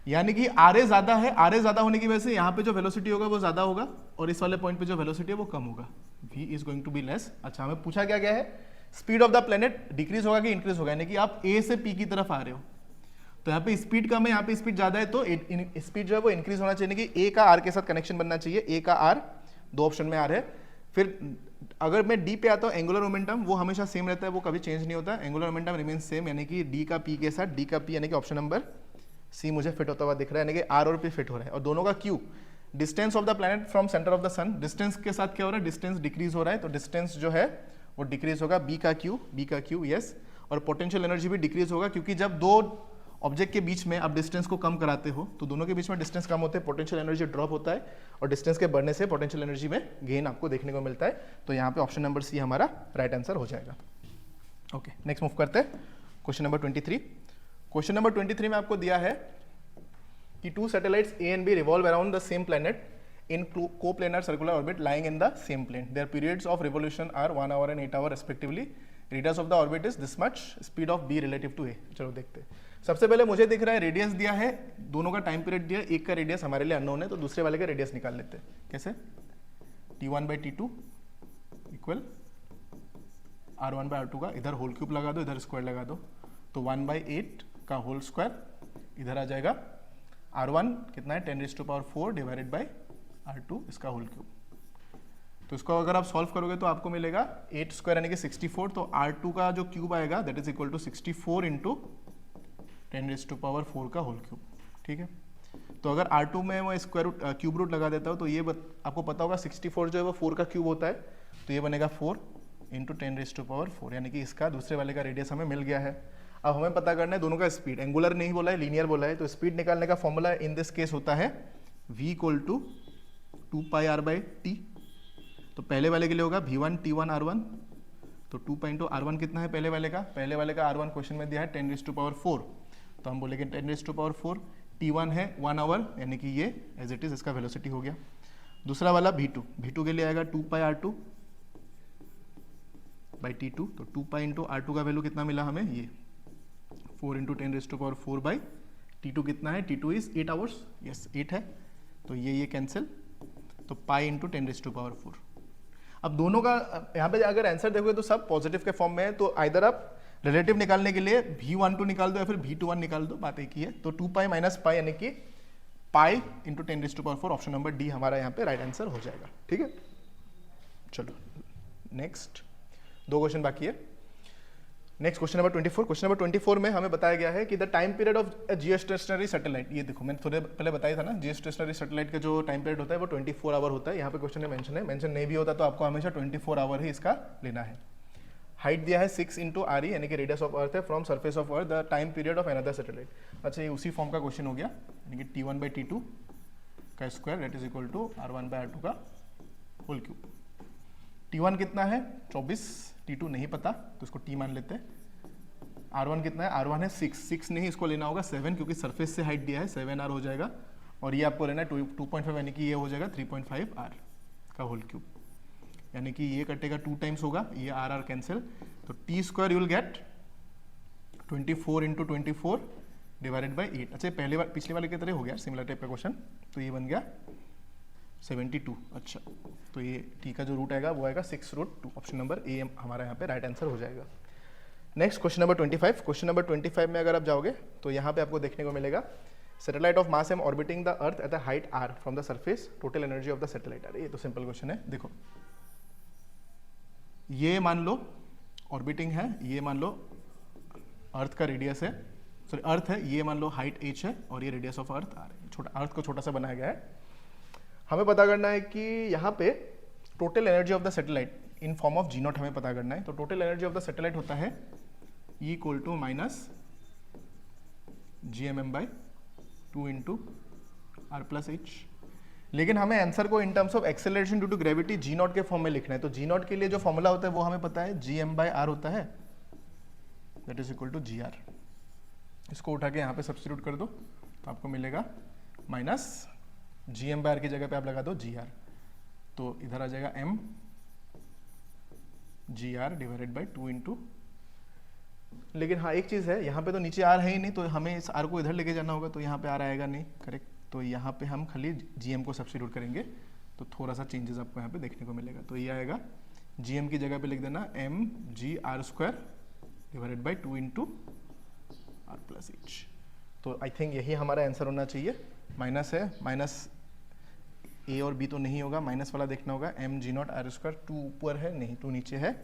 यानी कि ra ज्यादा है, ra ज्यादा होने की वजह से यहाँ पे जो वेलोसिटी होगा वो ज्यादा होगा और इस वाले पॉइंट पे जो वेलोसिटी है वो कम होगा, v is going to be less. अच्छा, हमें पूछा क्या गया है, speed of the planet decrease होगा कि इंक्रीज होगा, यानी कि आप a से p की तरफ आ रहे हो, तो यहाँ पे स्पीड कम है, यहाँ पे स्पीड ज्यादा है, तो स्पीड जो है वो इंक्रीज होना चाहिए, कि a का r के साथ कनेक्शन बनना चाहिए, a का r दो ऑप्शन में r है। फिर अगर मैं d पे आता हूँ, एंगुलर मोमेंटम वो हमेशा सेम रहता है, वो कभी चेंज नहीं होता, एंगुलर मोमेंटम रिमेन्स सेम, यानी कि d का p के साथ d का p, यानी कि ऑप्शन नंबर c मुझे फिट होता हुआ दिख रहा है, यानी कि r और p फिट हो रहा है। और दोनों का q, distance of the planet from centre of the sun, distance के साथ क्या हो रहा है, डिस्टेंस डिक्रीज हो रहा है, तो डिस्टेंस जो है वो डिक्रीज होगा, b का q यस, और पोटेंशियल एनर्जी भी डिक्रीज होगा, क्योंकि जब दो ऑब्जेक्ट के बीच में आप डिस्टेंस को कम कराते हो तो दोनों के बीच में डिस्टेंस कम होते हैं, पोटेंशियल एनर्जी ड्रॉप होता है, और डिस्टेंस के बढ़ने से पोटेंशियल एनर्जी में गेन आपको देखने को मिलता है। तो यहाँ पे ऑप्शन नंबर सी हमारा राइट आंसर हो जाएगा। ओके, नेक्स्ट मूव करते हैं क्वेश्चन नंबर 23। क्वेश्चन नंबर 23 में आपको दिया है कि two satellites A and B revolve around the same planet in co-planar circular orbit lying in the same plane. Their periods of revolution are 1 hour and 8 hour respectively. Radius of the orbit is this much. Speed of b relative to a. चलो देखते हैं। सबसे पहले मुझे दिख रहा है radius दिया है, दोनों का टाइम पीरियड दिया है, एक का रेडियस हमारे लिए अननोन है, तो दूसरे वाले का रेडियस निकाल लेते हैं। कैसे? T1/T2 इक्वल R1/R2 का, इधर होल क्यूब लगा दो, इधर स्क्वायर लगा दो, तो 1/8 का होल स्क्वायर इधर आ जाएगा। R1 कितना है 10⁴ डिवाइडेड बाई R2 इसका होल क्यूब। तो इसको अगर आप सॉल्व करोगे तो आपको मिलेगा 8 स्क्वायर यानी कि 64, तो R2 का जो क्यूब आएगा that is equal to 64 into 10⁴ का होल क्यूब। ठीक है, तो अगर R2 में मैं स्क्वायर क्यूब रूट लगा देता हूँ तो ये आपको पता होगा 64 जो है वो 4 का क्यूब होता है, तो ये बनेगा 4 इंटू 10⁴, यानी कि इसका दूसरे वाले का रेडियस हमें मिल गया है। अब हमें पता करना है दोनों का स्पीड, एंगुलर नहीं बोला है लीनियर बोला है, तो स्पीड निकालने का फॉर्मूला इन दिस केस होता है v इक्वल टू 2πr/t। तो पहले वाले के लिए होगा v1 t1 r1, तो 2 पाई इंटू r1 कितना है पहले वाले का r1 क्वेश्चन में दिया है 10⁴, तो हम बोलेंगे 10⁴, t1 है 1 आवर, यानी कि ये एज इट इज इसका वेलोसिटी हो गया। दूसरा वाला v2 के लिए आएगा 2πr2 बाई t2, तो 2 पाई इंटू r2 का वैल्यू कितना मिला हमें, ये 4 इंटू 10⁴ बाई t2 कितना है, t2 इज 8 आवर्स, यस 8 है, तो ये कैंसिल, तो पाई इंटू 10⁴। अब दोनों का यहाँ पे अगर आंसर देखोगे तो सब पॉजिटिव के फॉर्म में है, तो आइदर आप रिलेटिव निकालने के लिए v12 निकाल दो या फिर v21 निकाल दो, बात एक ही है। तो 2 पाई माइनस पाई यानी कि pi into 10⁴, option number D हमारा यहाँ पे राइट आंसर हो जाएगा। ठीक है, चलो नेक्स्ट 2 क्वेश्चन बाकी है। Next question number 24। Question number 24 में हमें बताया गया है कि the time period of geostationary satellite, ये देखो मैंने थोड़े पहले बताया था ना, जियोस्टेशनरी सैटेलाइट का जो टाइम पीरियड होता है वो 24 आवर होता है। यहाँ पे क्वेश्चन में मेंशन नहीं भी होता तो आपको हमेशा 24 आवर ही इसका लेना है। हाइट दिया है 6 इंटू आर यानी कि रेडियस ऑफ अर्थ है from surface of earth, the time period of another satellite. अच्छा, ये उसी फॉर्म का क्वेश्चन हो गया, यानी कि T1/T2 का square that is equal to R1/R2 का होल क्यूब। T1 कितना है 24, T2 नहीं पता तो इसको T मान लेते हैं। R1 कितना है, R1 है 6 नहीं, इसको लेना होगा 7 क्योंकि सरफेस से हाइट दिया है 7R हो जाएगा, और ये आपको लेना है 2.5 यानी कि ये हो जाएगा 3.5R का होल क्यूब, यानी कि ये कटेगा 2 टाइम्स होगा, ये R कैंसिल, तो T square you will get 24 into 24 divided by 8। अच्छा, पिछले वाले की तरह हो गया सिमिलर टाइप का क्वेश्चन, तो ये बन गया 72। अच्छा, तो ये T का जो रूट आएगा वो आएगा 6√2, ऑप्शन नंबर ए हमारा यहाँ पे राइट आंसर हो जाएगा। Next question number 25। Question number 25 में अगर आप जाओगे तो यहाँ पे आपको देखने को मिलेगा satellite of mass M orbiting the earth at the height r from the surface, total energy of the satellite. अरे ये तो सिंपल क्वेश्चन है, देखो ये मान लो ऑर्बिटिंग है, ये मान लो अर्थ का रेडियस है, सॉरी अर्थ है, ये मान लो हाइट h है और ये रेडियस ऑफ अर्थ r है, छोटा अर्थ को छोटा सा बनाया गया है। हमें पता करना है कि यहाँ पे total energy of the satellite in form of G0 हमें पता करना है। तो total energy of the satellite होता है E equal to minus GMM/2 into R plus H, लेकिन हमें आंसर को in terms of acceleration due to gravity G0 के फॉर्म में लिखना है। तो G0 के लिए जो फॉर्मूला होता है वो हमें पता है GM/R होता है, that is equal to GR। इसको उठा के यहाँ पे सब्स्टिट्यूट कर दो तो आपको मिलेगा माइनस GM/R की जगह पे आप लगा दो GR, तो इधर आ जाएगा M GR divided by 2 into, लेकिन हाँ एक चीज़ है, यहाँ पे तो नीचे R है ही नहीं, तो हमें इस R को इधर लेके जाना होगा, तो यहाँ पे R आएगा नहीं, करेक्ट, तो यहाँ पे हम खाली GM को सब्स्टिट्यूट करेंगे, तो थोड़ा सा चेंजेस आपको यहाँ पे देखने को मिलेगा। तो ये आएगा GM की जगह पे लिख देना mgr² divided by 2 into R plus H। तो आई थिंक यही हमारा आंसर होना चाहिए। माइनस है, माइनस A और B तो नहीं होगा, माइनस वाला देखना होगा, mg0r², 2 ऊपर है नहीं 2 नीचे है,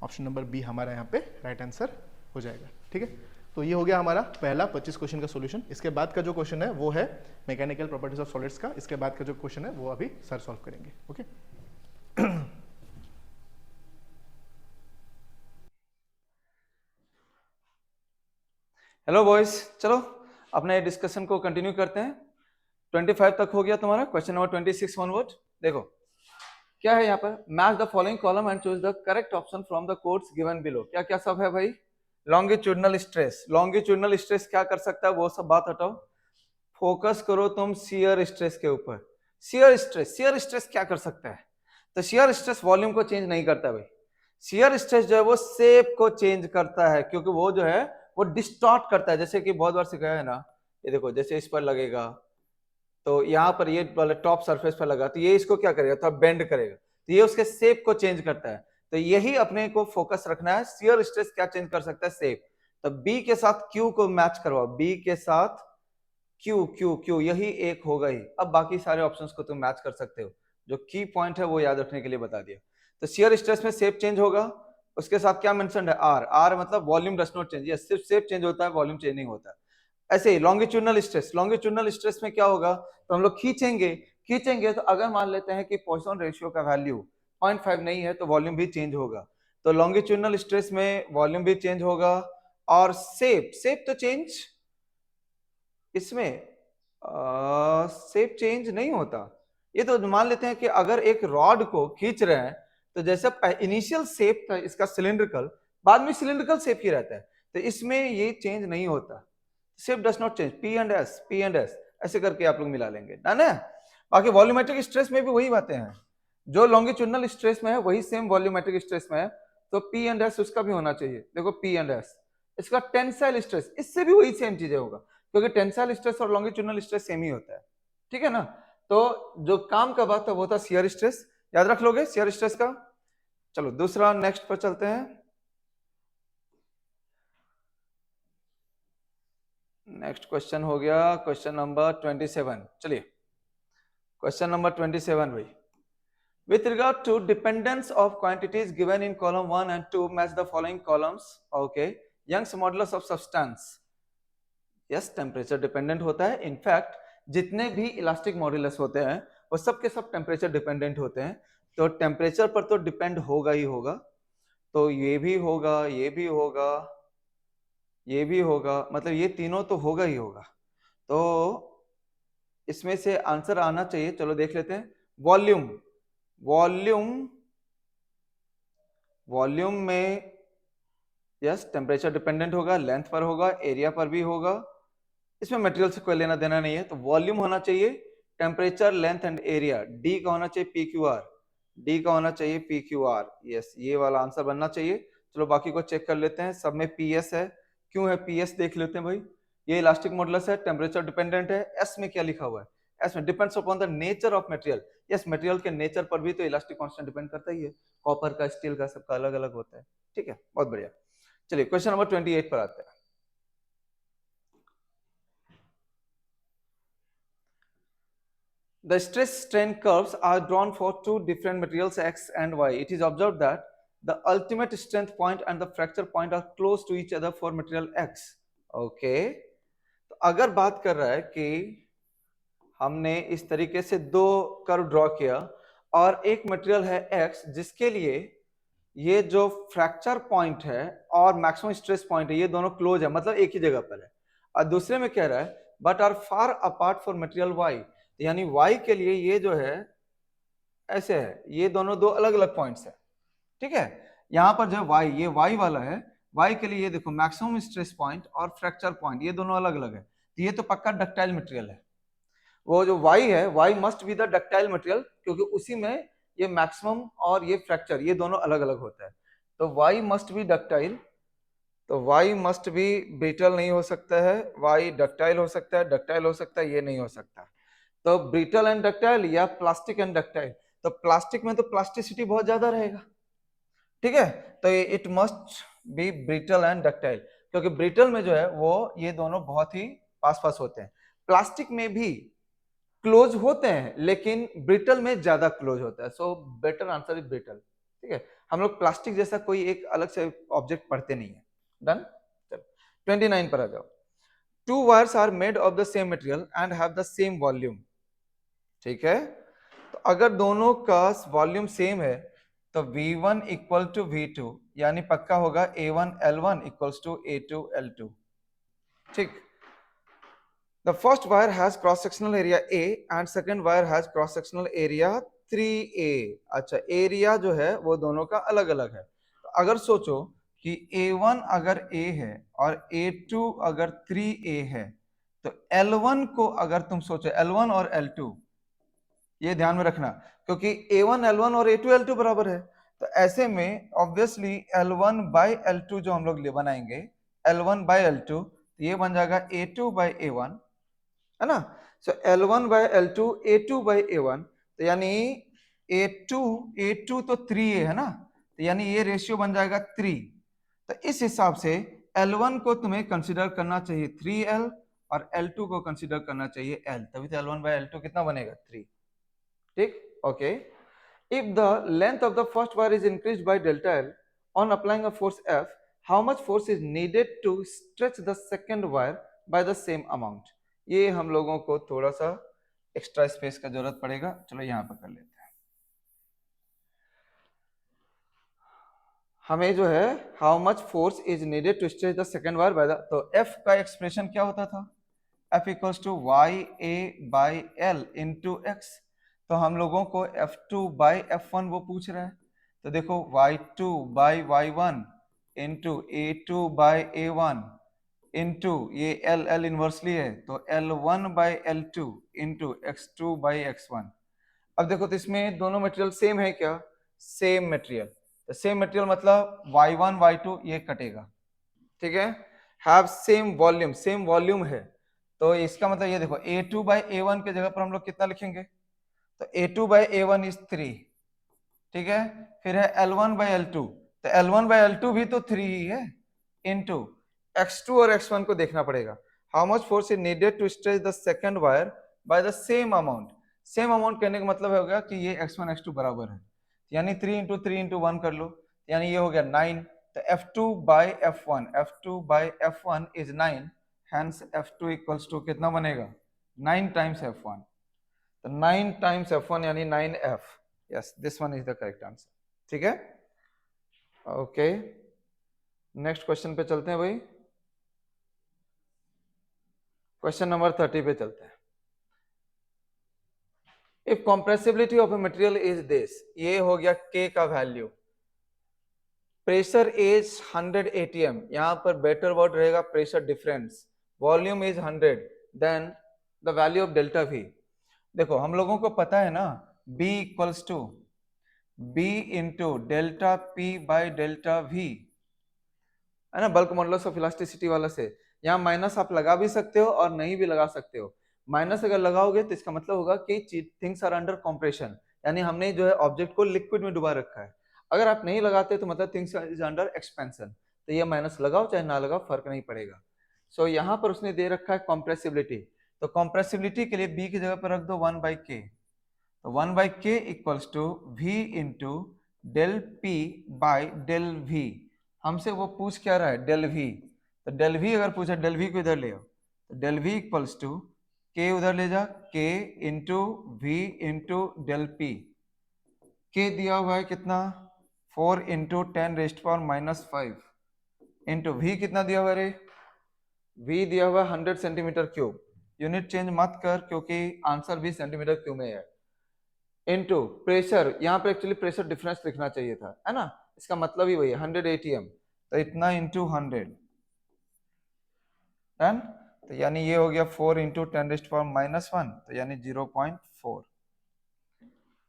ऑप्शन नंबर बी हमारा यहाँ पे राइट आंसर हो जाएगा। ठीक है, तो ये हो गया हमारा पहला 25 क्वेश्चन का सॉल्यूशन। इसके बाद का जो क्वेश्चन है वो है मैकेनिकल प्रॉपर्टीज ऑफ सॉलिड्स का, इसके बाद का जो क्वेश्चन है वो अभी सर सॉल्व करेंगे। ओके हेलो बॉयज, चलो अपने डिस्कशन को कंटिन्यू करते हैं। 25 तक हो गया तुम्हारा, क्वेश्चन नंबर 26 ऑनवर्ड। देखो क्या है यहाँ पर, match the following column and choose the correct option from the codes given below. क्या क्या सब है भाई, लॉन्गिट्यूडनल स्ट्रेस, लॉन्गिट्यूडनल स्ट्रेस क्या कर सकता है वो सब बात हटाओ, फोकस करो तुम शियर स्ट्रेस के ऊपर। शियर स्ट्रेस क्या कर सकता है, तो शियर स्ट्रेस वॉल्यूम को चेंज नहीं करता भाई, शियर स्ट्रेस जो है वो शेप को चेंज करता है, क्योंकि वो जो है वो डिस्टॉर्ट करता है। जैसे कि बहुत बार सिखाया है ना, ये देखो जैसे इस पर लगेगा तो यहाँ पर ये वाला टॉप सरफेस पर लगा तो ये इसको क्या करेगा, थोड़ा बेंड करेगा, तो ये उसके शेप को चेंज करता है। तो यही अपने को फोकस रखना है, शियर स्ट्रेस क्या चेंज कर सकता है, शेप। तो बी के साथ क्यू को मैच करवाओ, बी के साथ क्यू क्यू क्यू, यही एक होगा ही। अब बाकी सारे ऑप्शंस को तुम मैच कर सकते हो, जो की पॉइंट है वो याद रखने के लिए बता दिया। तो शियर स्ट्रेस में शेप चेंज होगा, उसके साथ क्या मेंशन है, आर। आर मतलब वॉल्यूम डस नॉट चेंज, सिर्फ शेप चेंज होता है, वॉल्यूम चेंज नहीं होता। ऐसे ही लॉन्गिट्यूडनल स्ट्रेस, लॉन्गिट्यूडनल स्ट्रेस में क्या होगा, तो हम लोग खींचेंगे, खींचेंगे तो अगर मान लेते हैं कि पॉइसन रेशियो का वैल्यू 0.5 नहीं है तो वॉल्यूम भी चेंज होगा। तो लॉन्गिट्यूडनल स्ट्रेस में वॉल्यूम भी चेंज होगा, और शेप, शेप तो चेंज इसमें शेप चेंज नहीं होता। ये तो मान लेते हैं कि अगर एक रॉड को खींच रहे हैं तो जैसे इनिशियल शेप था इसका सिलिंड्रिकल, बाद में सिलिंड्रिकल शेप ही रहता है, तो इसमें ये चेंज नहीं होता। Shape does not change, P and S, P and S ऐसे करके आप लोग मिला लेंगे ना। बाकी वॉल्यूमेट्रिक स्ट्रेस में भी वही बातें हैं, जो लॉन्गिट्यूडनल स्ट्रेस में है वही सेम वॉल्यूमेट्रिक स्ट्रेस में है, तो पी एंड एस उसका भी होना चाहिए। देखो पी एंड एस, इसका टेंसाइल स्ट्रेस, इससे भी वही सेम चीजें होगा, क्योंकि टेंसाइल स्ट्रेस और लॉन्गिट्यूडनल स्ट्रेस सेम ही होता है, ठीक है ना। तो जो काम का बात था वो था शियर स्ट्रेस, याद रख लोगे शियर स्ट्रेस का। चलो दूसरा नेक्स्ट पर चलते हैं। नेक्स्ट क्वेश्चन हो गया क्वेश्चन नंबर 27। चलिए क्वेश्चन नंबर 27 भाई, with regard to dependence of quantities given in column 1 and 2 match the following columns, okay, Young's modulus of substance, yes, temperature dependent होता है। इनफैक्ट जितने भी इलास्टिक मॉड्यूलस होते हैं वो सब के सब टेम्परेचर डिपेंडेंट होते हैं, तो टेम्परेचर पर तो डिपेंड होगा ही होगा। तो ये भी होगा, ये भी होगा, ये भी होगा, मतलब ये तीनों तो होगा ही होगा। तो इसमें से आंसर आना चाहिए, चलो देख लेते हैं। वॉल्यूम, वॉल्यूम, वॉल्यूम में यस टेम्परेचर डिपेंडेंट होगा, लेंथ पर होगा, एरिया पर भी होगा, इसमें मटेरियल से कोई लेना देना नहीं है। तो वॉल्यूम होना चाहिए temperature, length and area, D का होना चाहिए पी क्यू आर, डी का होना चाहिए पी क्यू आर, यस ये वाला आंसर बनना चाहिए। चलो बाकी को चेक कर लेते हैं, सब में पी एस है, क्यों है पी एस देख लेते हैं भाई। ये इलास्टिक मॉडुलस है, टेम्परेचर डिपेंडेंट है। एस में क्या लिखा हुआ है, एस में depends upon the nature of material, yes material के नेचर पर भी तो इलास्टिक कांस्टेंट डिपेंड करता ही है, कॉपर का, स्टील का, सबका अलग अलग होता है, ठीक है, बहुत बढ़िया। चलिए क्वेश्चन नंबर 28 पर आते हैं। The stress strain curves are drawn for two different materials X and Y. It is observed that the ultimate strength point and the fracture point are close to each other for material X. Okay. तो अगर बात कर रहा है कि हमने इस तरीके से दो कर्व ड्रॉ किया और एक मटेरियल है X जिसके लिए ये जो फ्रैक्चर पॉइंट है और मैक्सिमम स्ट्रेस पॉइंट है ये दोनों क्लोज है, मतलब एक ही जगह पर है, और दूसरे में कह रहा है but are far apart for material Y, यानी Y के लिए ये जो है ऐसे है, ये दोनों दो अलग अलग पॉइंट्स है, ठीक है। यहां पर जो Y, ये Y वाला है, Y के लिए ये देखो मैक्सिमम स्ट्रेस पॉइंट और फ्रैक्चर पॉइंट ये दोनों अलग अलग है, तो ये तो पक्का डक्टाइल मटेरियल है। वो जो Y है, Y must be the ductile material, क्योंकि उसी में ये मैक्सिमम और ये फ्रैक्चर ये दोनों अलग अलग होता है, तो Y मस्ट बी डक्टाइल। तो Y मस्ट बी ब्रिटल नहीं हो सकता है, Y डक्टाइल हो सकता है, डक्टाइल हो सकता है, ये नहीं हो सकता। तो ब्रिटल एंड डक्टाइल या प्लास्टिक एंड डक्टाइल, तो प्लास्टिक में तो प्लास्टिसिटी बहुत ज्यादा रहेगा, ठीक है, तो it must be brittle and ductile, क्योंकि ब्रिटल में जो है वो ये दोनों बहुत ही पास पास होते हैं। प्लास्टिक में भी क्लोज होते हैं लेकिन ब्रिटल में ज्यादा क्लोज होता है, so better answer is brittle, ठीक है। हम लोग प्लास्टिक जैसा कोई एक अलग से ऑब्जेक्ट पढ़ते नहीं है। डन, चलो 29 पर आ जाओ। Two wires are made of the same material and have the same volume, ठीक है। तो अगर दोनों का वॉल्यूम सेम है तो V1 इक्वल टू V2, यानी पक्का होगा A1 L1 equals to A2 L2, ठीक। The first wire has cross sectional area A and second wire has cross sectional area 3A। अच्छा, एरिया जो है वो दोनों का अलग अलग है। तो अगर सोचो कि A1 अगर A है और A2 अगर 3A है, तो L1 को अगर तुम सोचो L1 और L2, ये ध्यान में रखना, क्योंकि A1 L1 और A2 L2 बराबर है, तो ऐसे में ऑब्वियसली L1 बाई L2 जो हम लोग ले बनाएंगे L1 बाई L2, तो ये बन जाएगा A2 बाई A1, है ना। सो L1 by L2 A2 by A1, तो यानी A2 तो 3A है ना, तो यानी ये रेशियो बन जाएगा 3। तो इस हिसाब से L1 को तुम्हें कंसिडर करना चाहिए 3L और L2 को कंसिडर करना चाहिए L, तभी तो L1 बाय L2 कितना बनेगा 3। ठीक, okay. If the length of the first wire is increased by delta L on applying a force F, how much force is needed to stretch the second wire by the same amount? ये हम लोगों को थोड़ा सा extra space का जरूरत पड़ेगा, चलो यहाँ पर कर लेते हैं। हमें जो है how much force is needed to stretch the second wire by the, तो F का एक्सप्रेशन क्या होता था, F equals to Y A by L into X. तो हम लोगों को F2 बाई F1 वो पूछ रहा है, तो देखो Y2 by Y1 into A2 by A1 into ये L इनवर्सली है तो L1 by L2 into X2 by X1। अब देखो तो इसमें दोनों मटेरियल सेम है क्या, सेम मटेरियल, तो सेम मटेरियल मतलब Y1 Y2 ये कटेगा, ठीक है। हैव सेम वॉल्यूम है, तो इसका मतलब ये देखो A2 बाई A1 के जगह पर हम लोग कितना लिखेंगे, तो A2 बाई A1 इज 3, ठीक है। फिर है L1 बाई L2, तो L1 बाई L2 भी तो 3 ही है, इनटू X2 और X1 को देखना पड़ेगा। How much force is needed to stretch the second wire by the same amount. Same amount कहने का मतलब होगा कि ये X1 X2 बराबर है, यानी 3 इंटू 3 इंटू 1 कर लो, यानी ये हो गया 9। तो F2 by F1 is 9, hence F2 equals to कितना बनेगा 9 टाइम्स F1, तो 9 टाइम्स F1 यानी 9F। Yes, this one is the correct answer, ठीक है। ओके, नेक्स्ट क्वेश्चन पे चलते हैं भाई, क्वेश्चन नंबर 30 पे चलते हैं। If compressibility of a material is this, ये हो गया K का वैल्यू, प्रेशर इज 100 atm, यहां पर बेटर वर्ड रहेगा pressure difference, volume is 100, then the value of delta V। देखो हम लोगों को पता है ना B equals to B into delta P by delta V, है ना, बल्क मॉडुलस ऑफ इलास्टिसिटी वाला से। यहाँ माइनस आप लगा भी सकते हो और नहीं भी लगा सकते हो। माइनस अगर लगाओगे तो इसका मतलब होगा कि थिंग्स आर अंडर कंप्रेशन, यानी हमने जो है ऑब्जेक्ट को लिक्विड में डुबा रखा है। अगर आप नहीं लगाते तो मतलब थिंग्स इज अंडर एक्सपेंशन, तो ये माइनस लगाओ चाहे ना लगाओ फर्क नहीं पड़ेगा। सो यहाँ पर उसने दे रखा है कॉम्प्रेसिबिलिटी, तो कॉम्प्रेसिबिलिटी के लिए बी की जगह पर रख दो 1/k, तो 1/k equals to v into del P by del v। हमसे वो पूछ क्या रहा है डेल v, तो डेल v अगर पूछा डेल v को इधर ले आओ, तो del v equals to k उधर ले जा, k into v into del p। k दिया हुआ है कितना 4 इंटू 10⁻⁻5 इंटू v कितना दिया हुआ है रे, v दिया हुआ 100 सेंटीमीटर क्यूब, यूनिट चेंज मत कर क्योंकि आंसर भी सेंटीमीटर क्यूब में है, इनटू प्रेशर, यहाँ पे एक्चुअली प्रेशर डिफरेंस लिखना चाहिए था, है ना, इसका मतलब ही वही है 100 atm, तो इतना इंटू 100 डन, तो यानी ये हो गया 4 इंटू 10⁻⁻1, तो यानी 0.4।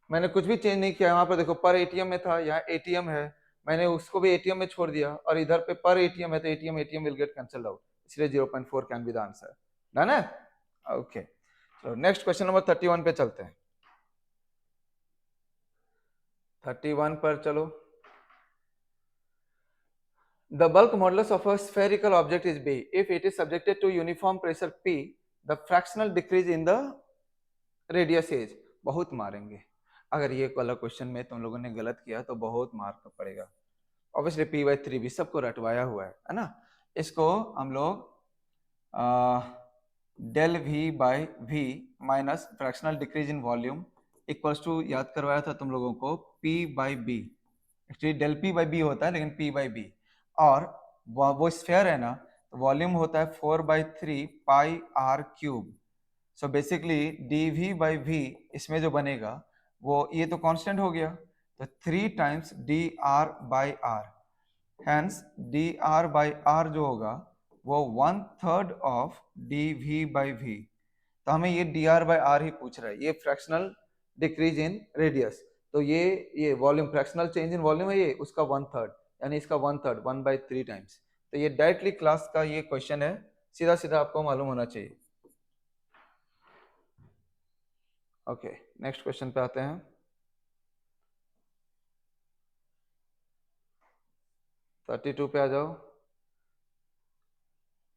मैंने कुछ भी चेंज नहीं किया, यहाँ पर देखो पर एटीएम में था, यहाँ एटीएम है, मैंने उसको भी एटीएम में छोड़ दिया, और इधर पे पर एटीएम है तो ATM will get cancelled out, इसलिए 0.4 can be the answer, done है। ओके, तो नेक्स्ट क्वेश्चन नंबर 31 पे चलते हैं। 31 पर चलो। The bulk modulus of a spherical object is B. If it is subjected to uniform pressure P, the fractional decrease in the radius is, बहुत मारेंगे अगर ये वाला क्वेश्चन में तुम लोगों ने गलत किया तो बहुत मार्क पड़ेगा। ऑब्वियसली P/3 भी सबको रटवाया हुआ है ना। इसको हम लोग del V by V minus fractional decrease in volume equals to, याद करवाया था तुम लोगों को P/B, actually del P by B होता है लेकिन P/B, और वो स्फेयर है ना तो वॉल्यूम होता है 4/3 पाई r cube. So basically dv by v इसमें जो बनेगा वो ये तो कांस्टेंट हो गया, तो 3 times dr by r, hence dr by r जो होगा वो 1/3 ऑफ dv बाई v। तो हमें ये dr बाई r ही पूछ रहा है, ये फ्रैक्शनल डिक्रीज इन रेडियस, तो ये volume fractional change in volume है, ये उसका 1/3 यानी इसका 1/3 1/3 टाइम्स। तो ये डायरेक्टली क्लास का ये क्वेश्चन है, सीधा सीधा आपको मालूम होना चाहिए। ओके, नेक्स्ट क्वेश्चन पे आते हैं। 32 पे आ जाओ.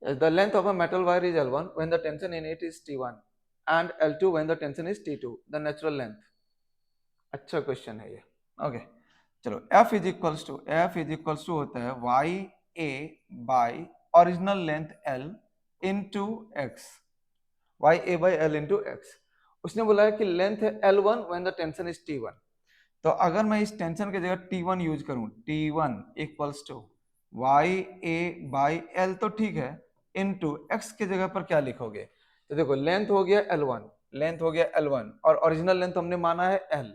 The length of a metal wire is L1 when the tension in it is T1 and L2 when the tension is T2. The natural length. अच्छा क्वेश्चन है ये. ओके चलो F इज इक्वल्स टू होता है Y A by original length L into X. Y A by L into X. उसने बोला है कि लेंथ है L1 when the tension is T1. तो अगर मैं इस टेंशन की जगह T1 यूज करूं, T1 equals to Y A by L तो ठीक है, इनटू एक्स की जगह पर क्या लिखोगे? तो देखो लेंथ हो गया L1 और ओरिजिनल लेंथ हमने माना है L.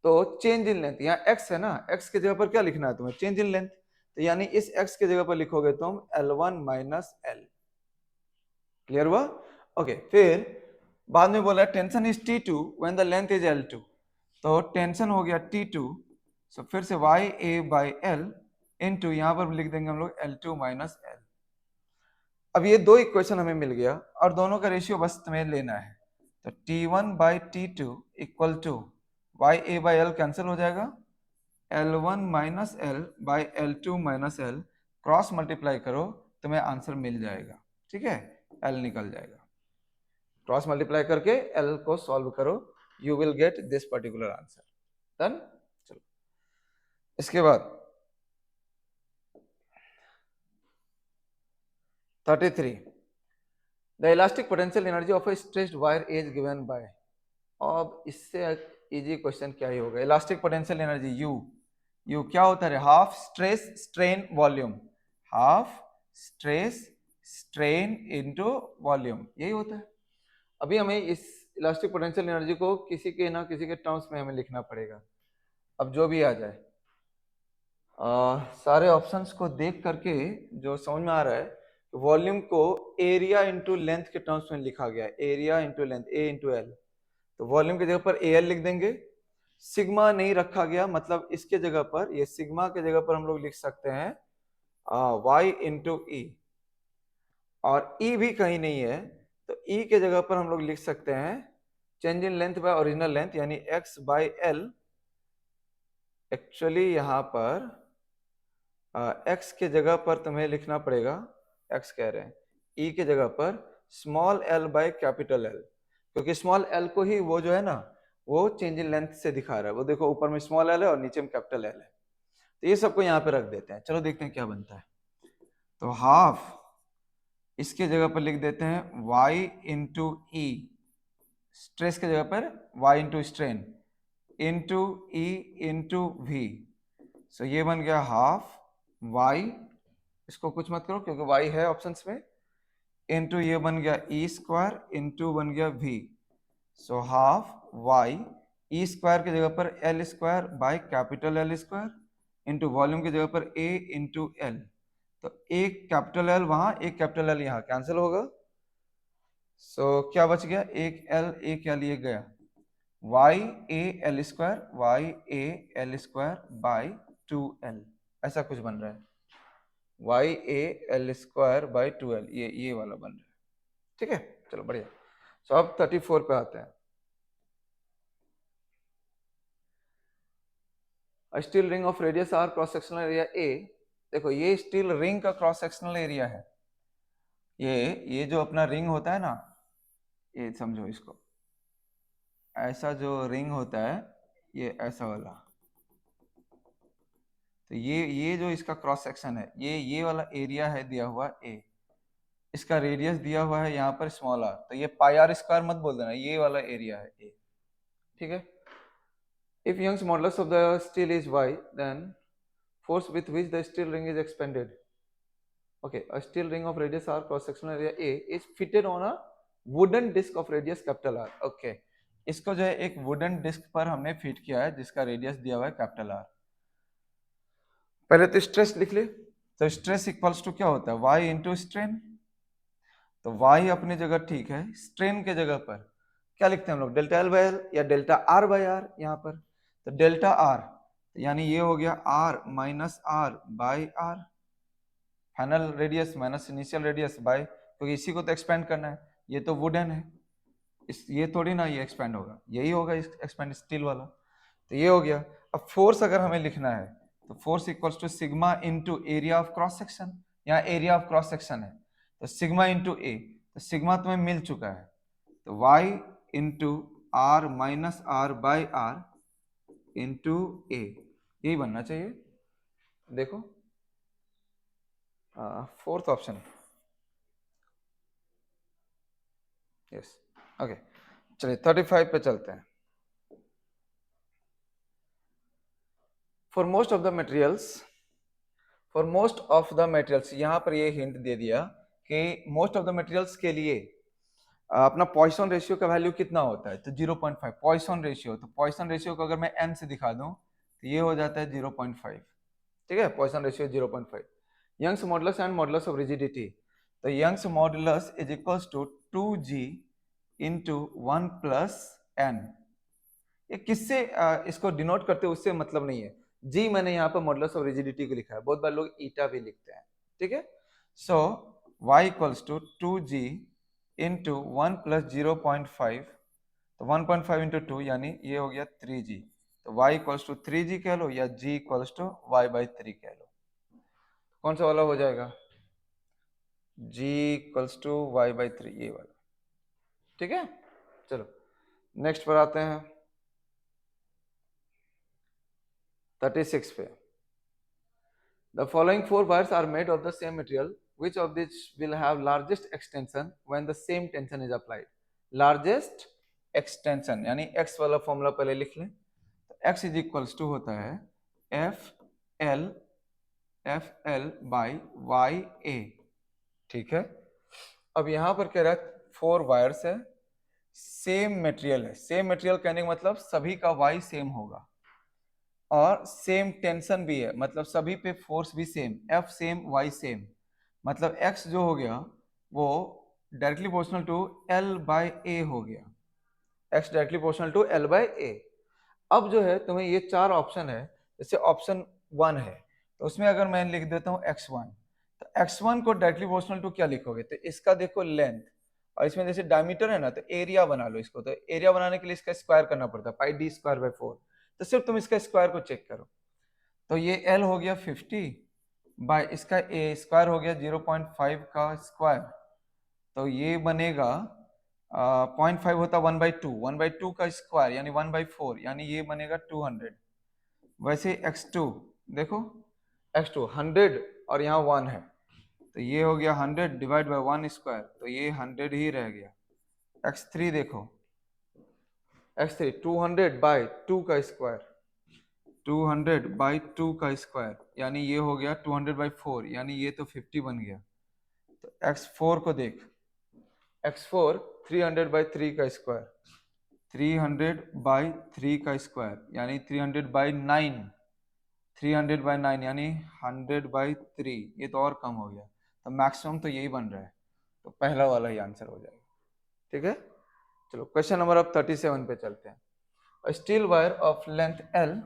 तो चेंज इन लेंथ, यहाँ x है ना, x की जगह पर क्या लिखना है तुम्हें? Change in length. तो यानी इस x की जगह पर लिखोगे तुम L1 माइनस एल. क्लियर हुआ? ओके फिर बाद में बोला tension is T2 when the length is L2. तो टेंशन हो गया T2. सो फिर से Y A by L into यहाँ पर लिख देंगे हम लोग L2 माइनस एल. अब ये दो इक्वेशन हमें मिल गया और दोनों का रेशियो बस तुम्हें लेना है. तो T1 बाई T2 equal to Y A by L cancel हो जाएगा, L1 minus L by L2 minus L. Cross multiply करो तुम्हें आंसर मिल जाएगा. ठीक है, L निकल जाएगा. क्रॉस मल्टीप्लाई करके L को सॉल्व करो, you will get this particular answer. Done. चलो इसके बाद 33. The elastic potential energy of a stretched wire is given by. अब इससे इजी क्वेश्चन क्या ही होगा? इलास्टिक पोटेंशियल एनर्जी यू क्या होता है? Half stress strain volume. Half stress strain into volume, यही होता है. अभी हमें इस इलास्टिक पोटेंशियल एनर्जी को किसी के ना किसी के टर्म्स में हमें लिखना पड़ेगा. अब जो भी आ जाए, सारे ऑप्शंस को देख करके जो समझ में आ रहा है, वॉल्यूम को एरिया इंटू लेंथ के टर्म्स में लिखा गया है. एरिया इंटू लेंथ, ए इंटू एल. तो वॉल्यूम की जगह पर AL लिख देंगे. सिग्मा नहीं रखा गया, मतलब इसके जगह पर, ये सिग्मा के जगह पर हम लोग लिख सकते हैं Y इंटू ई. और E भी कहीं नहीं है, तो E के जगह पर हम लोग लिख सकते हैं change in length by original length, यानी X बाई एल. एक्चुअली यहाँ पर X के जगह पर तुम्हें लिखना पड़ेगा, X कह रहे हैं, E के जगह पर small l by capital L, क्योंकि स्मॉल l को ही वो जो है ना वो चेंज इन लेंथ से दिखा रहा है. वो देखो ऊपर में स्मॉल l है और नीचे में कैपिटल L है. तो ये सबको यहाँ पे रख देते हैं. चलो देखते हैं क्या बनता है. तो हाफ इसके जगह पर लिख देते हैं y इंटू ई. स्ट्रेस के जगह पर y into strain into E into V. So ये बन गया हाफ y, इसको कुछ मत करो क्योंकि y है ऑप्शंस में, इंटू ये बन गया ई स्क्वायर इंटू बन गया v. So half y E square की जगह पर L square by capital L square into volume की जगह पर a इंटू एल. तो एक कैपिटल L वहां, एक कैपिटल L यहाँ, कैंसिल होगा. सो क्या बच गया? एक L ये गया, y a L square by 2L. ऐसा कुछ बन रहा है, y a L square by 2L, ये वाला बन रहा है. ठीक है, चलो बढ़िया. सो अब 34 पे आते हैं. Steel ring of radius R cross sectional area A. देखो ये स्टील रिंग का क्रॉस सेक्शनल एरिया है. ये जो अपना रिंग होता है ना, ये समझो इसको, ऐसा जो रिंग होता है ये ऐसा वाला. तो ये जो इसका क्रॉस सेक्शन है, ये वाला एरिया है दिया हुआ ए. इसका रेडियस दिया हुआ है यहाँ पर स्मॉल r. तो ये पाई r स्क्वायर मत बोल देना, ये वाला एरिया है ए. ठीक है. If Young's modulus of the steel is y, then force with which the steel ring is expanded. Okay, a steel ring of radius r cross sectional area A is fitted on a wooden disc of radius capital R. Okay, इसको जो है एक wooden disc पर हमने fit किया है जिसका radius दिया हुआ है कैपिटल R. पहले तो स्ट्रेस लिख ले. तो स्ट्रेस इक्वल्स टू क्या होता है? y into strain. तो y अपनी जगह ठीक है, स्ट्रेन के जगह पर क्या लिखते हैं हम लोग? डेल्टा L बाई एल या डेल्टा R बाई आर. यहाँ पर तो डेल्टा R, यानी ये हो गया R minus R by R. Final radius minus initial radius by, क्योंकि इसी को तो एक्सपेंड करना है. ये तो वुडन है, ये थोड़ी ना ये एक्सपेंड होगा, यही होगा एक्सपेंड स्टील वाला. तो ये हो गया. अब फोर्स अगर हमें लिखना है तो force equals to sigma into area of cross section, यहाँ एरिया ऑफ क्रॉस सेक्शन है तो सिग्मा इंटू ए, तो सिग्मा तुम्हें मिल चुका है तो y into R minus R by R into A, यही बनना चाहिए। देखो फोर्थ ऑप्शन, यस ओके। चलिए 35 पे चलते हैं। For most of the materials, for most of the materials, यहाँ पर ये हिंट दे दिया कि मोस्ट ऑफ द मटेरियल्स के लिए अपना पॉइसन रेशियो का वैल्यू कितना होता है, तो 0.5 पॉइसन रेशियो। तो पॉइसन रेशियो को अगर मैं n से दिखा दूं तो ये हो जाता है 0.5, ठीक है, Poisson ratio 0.5। Young's modulus and modulus of rigidity, तो Young's modulus is equals to 2g into 1 plus n। ये किससे इसको डिनोट करते हैं उससे मतलब नहीं है, जी मैंने यहाँ पर मॉडुलस ऑफ रिजिडिटी को लिखा है, बहुत बार लोग ईटा भी लिखते हैं, ठीक है। So y equals to 2g into 1 plus 0.5, तो 1.5 इंटू 2 यानी ये हो गया 3g, तो y इक्वल्स टू 3g कह लो या g equals to y by 3 कह लो, कौन सा वाला हो जाएगा, g equals to y by 3, ये वाला, ठीक है। चलो नेक्स्ट पर आते हैं 36 पे। The following 4 wires are made of the same material. Which of these will have largest extension when the same tension is applied? Largest extension यानी x वाला फॉर्मूला पहले लिख लें, तो x इज इक्वल्स टू होता है एफ एल बाई वाई ए, ठीक है। अब यहाँ पर कह रहा है 4 वायर्स है, सेम मटेरियल है, सेम मटेरियल कहने का मतलब सभी का y सेम होगा और सेम टेंशन भी है, मतलब सभी पे फोर्स भी same, F same Y same, मतलब X जो हो गया वो directly proportional to L by A हो गया, X directly proportional to L by A। अब जो है तुम्हें ये 4 ऑप्शन है, जैसे ऑप्शन 1 है तो उसमें अगर मैं लिख देता हूँ x1, तो x1 को डायरेक्टली प्रोपोर्शनल टू क्या लिखोगे, तो इसका देखो लेंथ, और इसमें जैसे डायमीटर है ना तो एरिया बना लो इसको, तो एरिया बनाने के लिए इसका स्क्वायर करना पड़ता है, पाई डी स्क्वायर बाई 4, तो सिर्फ तुम इसका स्क्वायर को चेक करो, तो ये L हो गया 50 बाय इसका A स्क्वायर हो गया 0.5 का स्क्वायर, तो ये बनेगा 0.5 होता 1/2 का स्क्वायर यानी 1/4, यानी ये बनेगा 200। वैसे x2 देखो, x2 100 और यहाँ 1 है, तो ये हो गया 100 डिवाइड बाय 1 स्क्वायर, तो ये 100 ही रह गया। x3 देखो, x3 200 बाय 2 का स्क्वायर, 200 बाई 2 का स्क्वायर यानी ये हो गया 200 बाई 4, यानी ये तो 50 बन गया। तो x4 को देख, x4 300 बाई 3 का स्क्वायर, 300 बाई 3 का स्क्वायर यानी 300 बाई 9, 300 बाई 9 यानी 100 बाई 3, ये तो और कम हो गया, तो मैक्सिमम तो यही बन रहा है, तो पहला वाला ही आंसर हो जाएगा, ठीक है। चलो क्वेश्चन नंबर अब 37 पे चलते हैं। Steel wire of length L,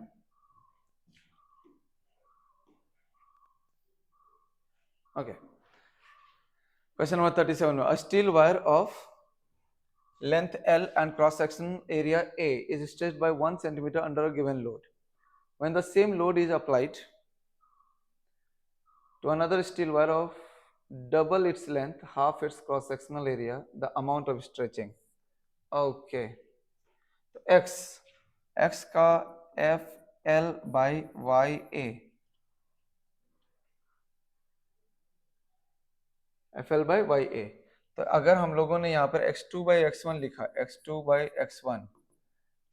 okay, question number 37, a steel wire of length L and cross section area A is stretched by 1 centimeter under a given load. When the same load is applied to another steel wire of double its length, half its cross sectional area, the amount of stretching, okay, तो x का F L by Y A, F L by Y A, तो अगर हम लोगों ने यहाँ पर x2 by x1 लिखा, x2 बाई x1,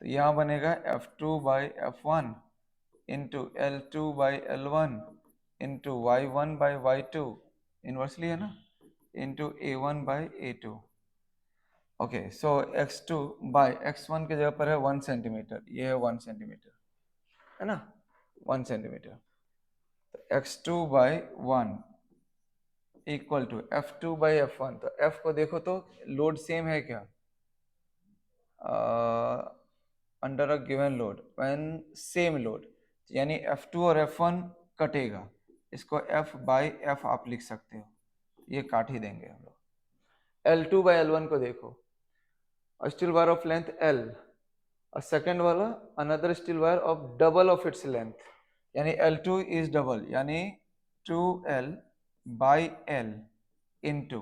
तो यहाँ बनेगा f2 by f1 into L2 by L1 into y1 by y2, inversely है ना, into a1 by a2। Okay, so x2 by x1 के जगह पर है 1 सेंटीमीटर, ये है 1 सेंटीमीटर, है ना, 1 सेंटीमीटर, तो x2 by 1 equal to F2 by F1, तो F को देखो तो लोड सेम है क्या, under a given load when same load, यानी F2 और F1 कटेगा, इसको F बाई F आप लिख सकते हो, ये काट ही देंगे हम लोग। L2 बाई L1 को देखो, steel wire of length L और सेकेंड वाला another steel wire of double of its length, यानी L2 इज डबल, यानी 2L बाई L इंटू,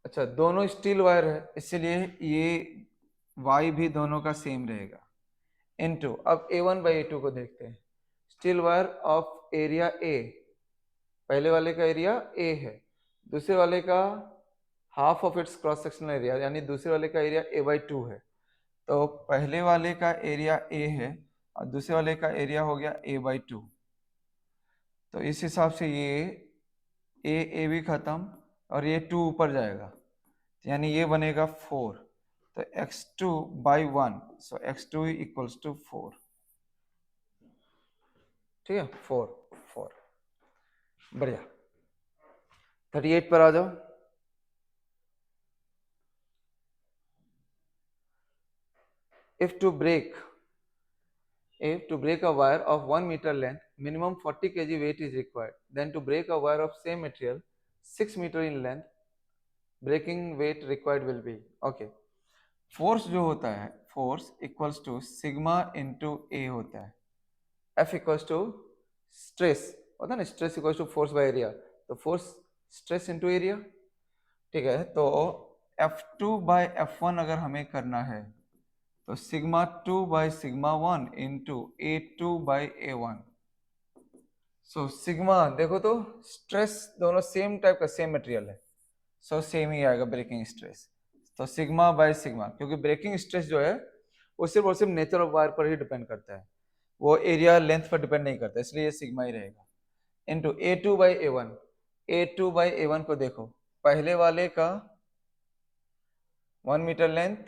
अच्छा दोनों स्टील वायर है इसलिए ये y भी दोनों का सेम रहेगा, इनटू अब A1 बाई A2 को देखते हैं। Steel wire of area A, पहले वाले का एरिया A है, दूसरे वाले का half of its cross sectional area यानी दूसरे वाले का एरिया A/2 है। तो पहले वाले का एरिया A है और दूसरे वाले का एरिया हो गया A/2। तो इस हिसाब से ये A भी खत्म और ये 2 ऊपर जाएगा, यानी ये बनेगा 4। तो x2/1, so x2 equals to 4। ठीक है, 4 बढ़िया। 38 पर आ जाओ। If to break a wire of 1 meter length, minimum 40 kg weight is required. Then to break a wire of same material 6 meter in length, breaking weight required will be, okay. Force जो होता है, force equals to sigma into A होता है। F equals to stress होता है ना, stress equals to force by area, तो force stress into area. ठीक है, तो F2/F1 अगर हमें करना है तो sigma 2/σ1 into A2/A1। So sigma देखो तो स्ट्रेस दोनों सेम टाइप का, सेम मटेरियल है, सो सेम ही आएगा ब्रेकिंग स्ट्रेस। तो सिग्मा/σ, क्योंकि ब्रेकिंग स्ट्रेस जो है वो सिर्फ और सिर्फ नेचर ऑफ वायर पर ही डिपेंड करता है, वो एरिया लेंथ पर डिपेंड नहीं करता, इसलिए ये सिग्मा ही रहेगा। इंटू A2/A1, A2/A1 को देखो, पहले वाले का 1 metre length,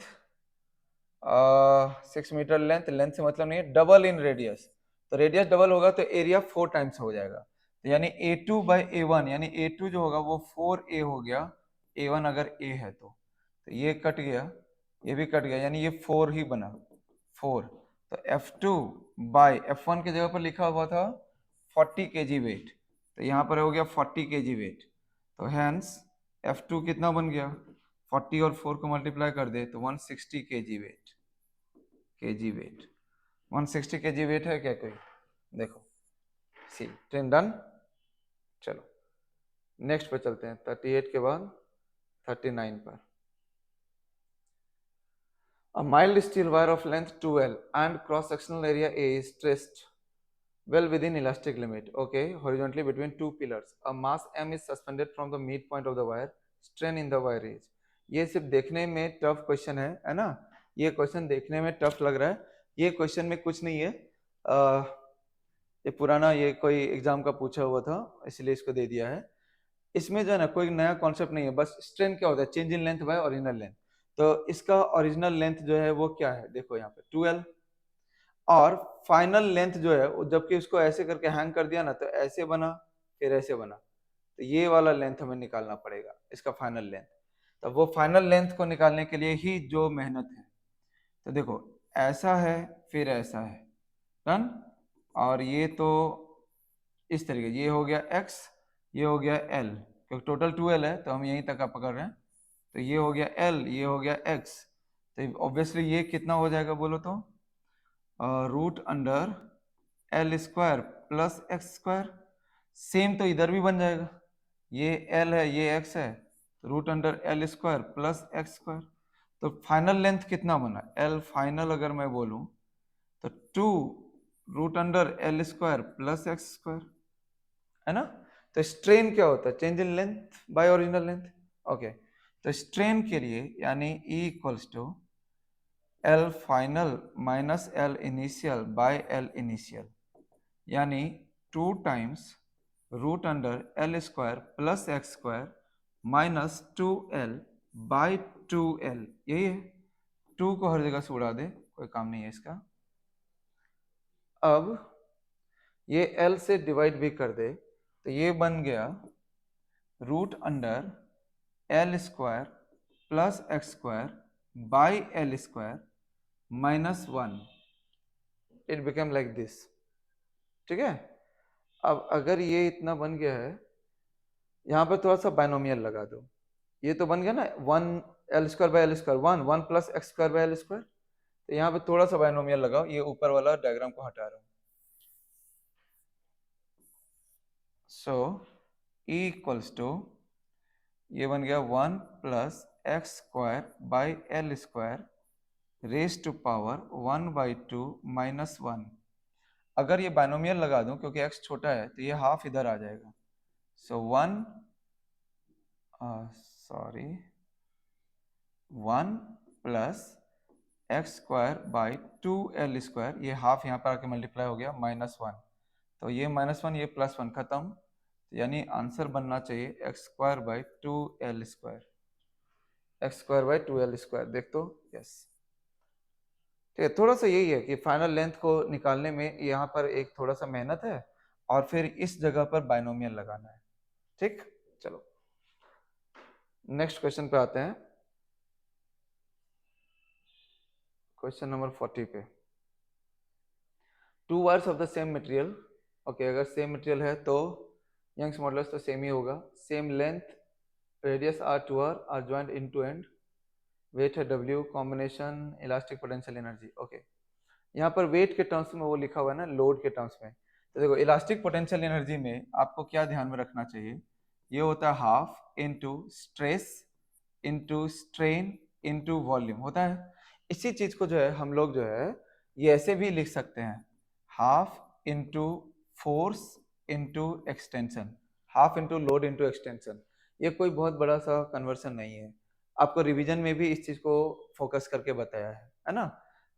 6 metre length, length से मतलब नहीं है, डबल इन रेडियस, तो रेडियस डबल होगा तो एरिया 4 टाइम्स हो जाएगा, तो यानी A2/A1 यानी A2 जो होगा वो 4A हो गया, A1 अगर A है तो ये कट गया, ये भी कट गया, यानी ये 4 ही बना, 4। तो F2/F1 की जगह पर लिखा हुआ था 40 kg वेट, तो यहाँ पर हो गया 40 kg वेट, तो हैंस F2 कितना बन गया, 40 और 4 को मल्टीप्लाई कर दे तो 160 kg वेट, 160 kg वेट है क्या कोई, देखो सी ट्रेन डन। चलो नेक्स्ट पे चलते हैं, 38 के बाद 39 पर। A mild steel wire of length 2L and cross sectional area A is stretched well within elastic limit, okay, horizontally between two pillars. A mass M is suspended from the midpoint of the wire. Strain in the wire is, ये सिर्फ देखने में tough question है ना, ये question देखने में tough लग रहा है, ये क्वेश्चन में कुछ नहीं है, ये पुराना, ये कोई एग्जाम का पूछा हुआ था इसलिए इसको दे दिया है। इसमें जो है ना कोई नया कॉन्सेप्ट नहीं है, बस स्ट्रेन क्या होता है, change in length by original length. तो इसका ओरिजिनल लेंथ जो है वो क्या है, देखो यहाँ पे 2L, और फाइनल लेंथ जो है जबकि उसको ऐसे करके हैंग कर दिया ना तो ऐसे बना फिर ऐसे बना, तो ये वाला लेंथ हमें निकालना पड़ेगा, इसका फाइनल लेंथ। तो वो फाइनल लेंथ को निकालने के लिए ही जो मेहनत है, तो देखो ऐसा है फिर ऐसा है, डन, और ये तो इस तरीके, ये हो गया x, ये हो गया l, क्योंकि टोटल 2L है तो हम यहीं तक का पकड़ रहे हैं, तो ये हो गया l, ये हो गया x, तो ऑब्वियसली ये कितना हो जाएगा बोलो तो, root under L² plus x², same तो इधर भी बन जाएगा, ये l है ये x है, तो root under L² plus x², तो फाइनल लेंथ कितना बना, L फाइनल अगर मैं बोलूं तो 2 root under L² plus x², है ना। तो स्ट्रेन क्या होता है, change in length by original length, okay. तो स्ट्रेन के लिए यानी E equals to L final minus L initial by L initial, यानी 2 times root under L² plus x² minus 2L by 2L, यही है, 2 को हर जगह से उड़ा दे, कोई काम नहीं है इसका। अब ये L से डिवाइड भी कर दे तो ये बन गया root under L² plus x² by L² minus 1, it become like this, ठीक है। अब अगर ये इतना बन गया है, यहाँ पर थोड़ा सा बाइनोमियल लगा दो, ये तो बन गया ना 1 L² by L², 1 plus x² by L², तो यहाँ पे थोड़ा सा बाइनोमियल लगाओ, ये ऊपर वाला डायग्राम को हटा रहा हूँ, सो E इक्वल्स टू ये बन गया 1 plus X square by L square raise to power 1/2 minus 1। अगर ये बाइनोमियल लगा दूं क्योंकि x छोटा है तो ये हाफ इधर आ जाएगा। सो 1 plus X square by 2l square, ये हाफ यहाँ पर आके मल्टीप्लाई हो गया -1, तो ये -1 ये +1 खत्म, तो यानी आंसर बनना चाहिए x square by 2l square, x square by 2l square. देख तो यस, ठीक है। थोड़ा सा यही है कि फाइनल लेंथ को निकालने में यहाँ पर एक थोड़ा सा मेहनत है और फिर इस जगह पर बाइनोमियल लगाना है। ठीक, चलो नेक्स्ट क्वेश्चन पे आते हैं। क्वेश्चन नंबर 40 पे, two wires of the same material, okay, अगर सेम मटेरियल है तो यंग्स मॉडुलस तो सेम ही होगा। Same length, radius r two r joint in to end, weight है W, combination elastic potential energy. Okay, यहाँ पर वेट के टर्म्स में वो लिखा हुआ है ना, लोड के टर्म्स में। तो देखो इलास्टिक पोटेंशियल एनर्जी में आपको क्या ध्यान में रखना चाहिए, ये होता है half into stress into strain into volume होता है। इसी चीज को जो है हम लोग जो है ये ऐसे भी लिख सकते हैं, half into force into extension, half into load into extension. ये कोई बहुत बड़ा सा कन्वर्सन नहीं है, आपको रिवीजन में भी इस चीज को फोकस करके बताया है ना।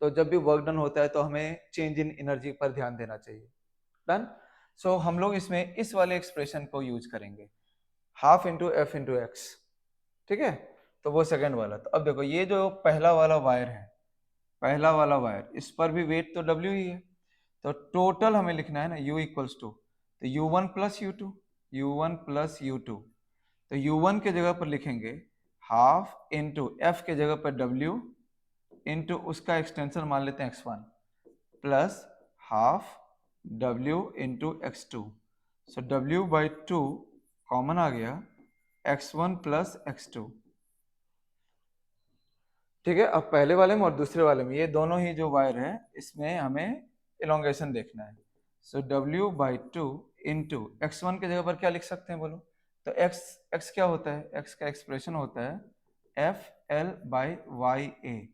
तो जब भी वर्क डन होता है तो हमें चेंज इन एनर्जी पर ध्यान देना चाहिए। डन। सो हम लोग इसमें इस वाले एक्सप्रेशन को यूज करेंगे, half into F into x, ठीक है। तो वो सेकंड वाला। तो अब देखो ये जो पहला वाला वायर है, पहला वाला वायर, इस पर भी वेट तो W ही है, तो टोटल हमें लिखना है ना U इक्वल्स टू, तो U1 plus U2, U1 plus U2, तो U1 के जगह पर लिखेंगे हाफ इंटू F के जगह पर W इंटू उसका एक्सटेंशन मान लेते हैं x1 plus half W into x2, सो W/2 कॉमन आ गया, x1 प्लस x2, ठीक है। अब पहले वाले में और दूसरे वाले में ये दोनों ही जो वायर है इसमें हमें इलोंगेशन देखना है। सो W/2 इंटू x1 के जगह पर क्या लिख सकते हैं बोलो, तो x क्या होता है, x का एक्सप्रेशन होता है FL/YA,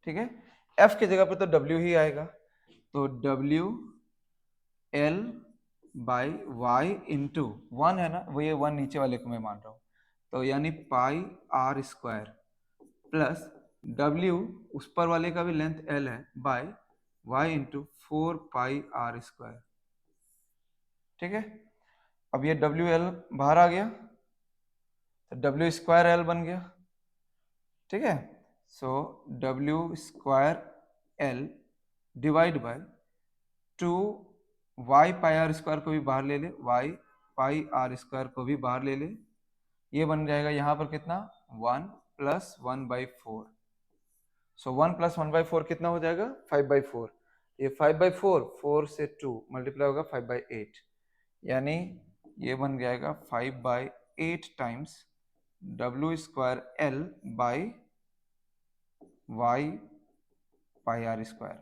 ठीक है। F की जगह पर तो W ही आएगा, तो WL/Y इंटू 1 है ना, वो ये 1 नीचे वाले को मैं मान रहा हूँ, तो यानी πr² प्लस W उस पर वाले का भी लेंथ L है बाय Y इंटू 4πr², ठीक है। अब ये WL बाहर आ गया तो W² L बन गया, ठीक है। सो W² L divide by 2 Y πr² को भी बाहर ले ले, Y πr² को भी बाहर ले ले, ये बन जाएगा यहाँ पर कितना 1 प्लस 1/4, सो 1 प्लस 1/4 कितना हो जाएगा 5/4, ये 5/4 4 से 2 मल्टीप्लाई होगा 5/8, यानी ये बन जाएगा 5/8 टाइम्स W²L बाई Y/r²।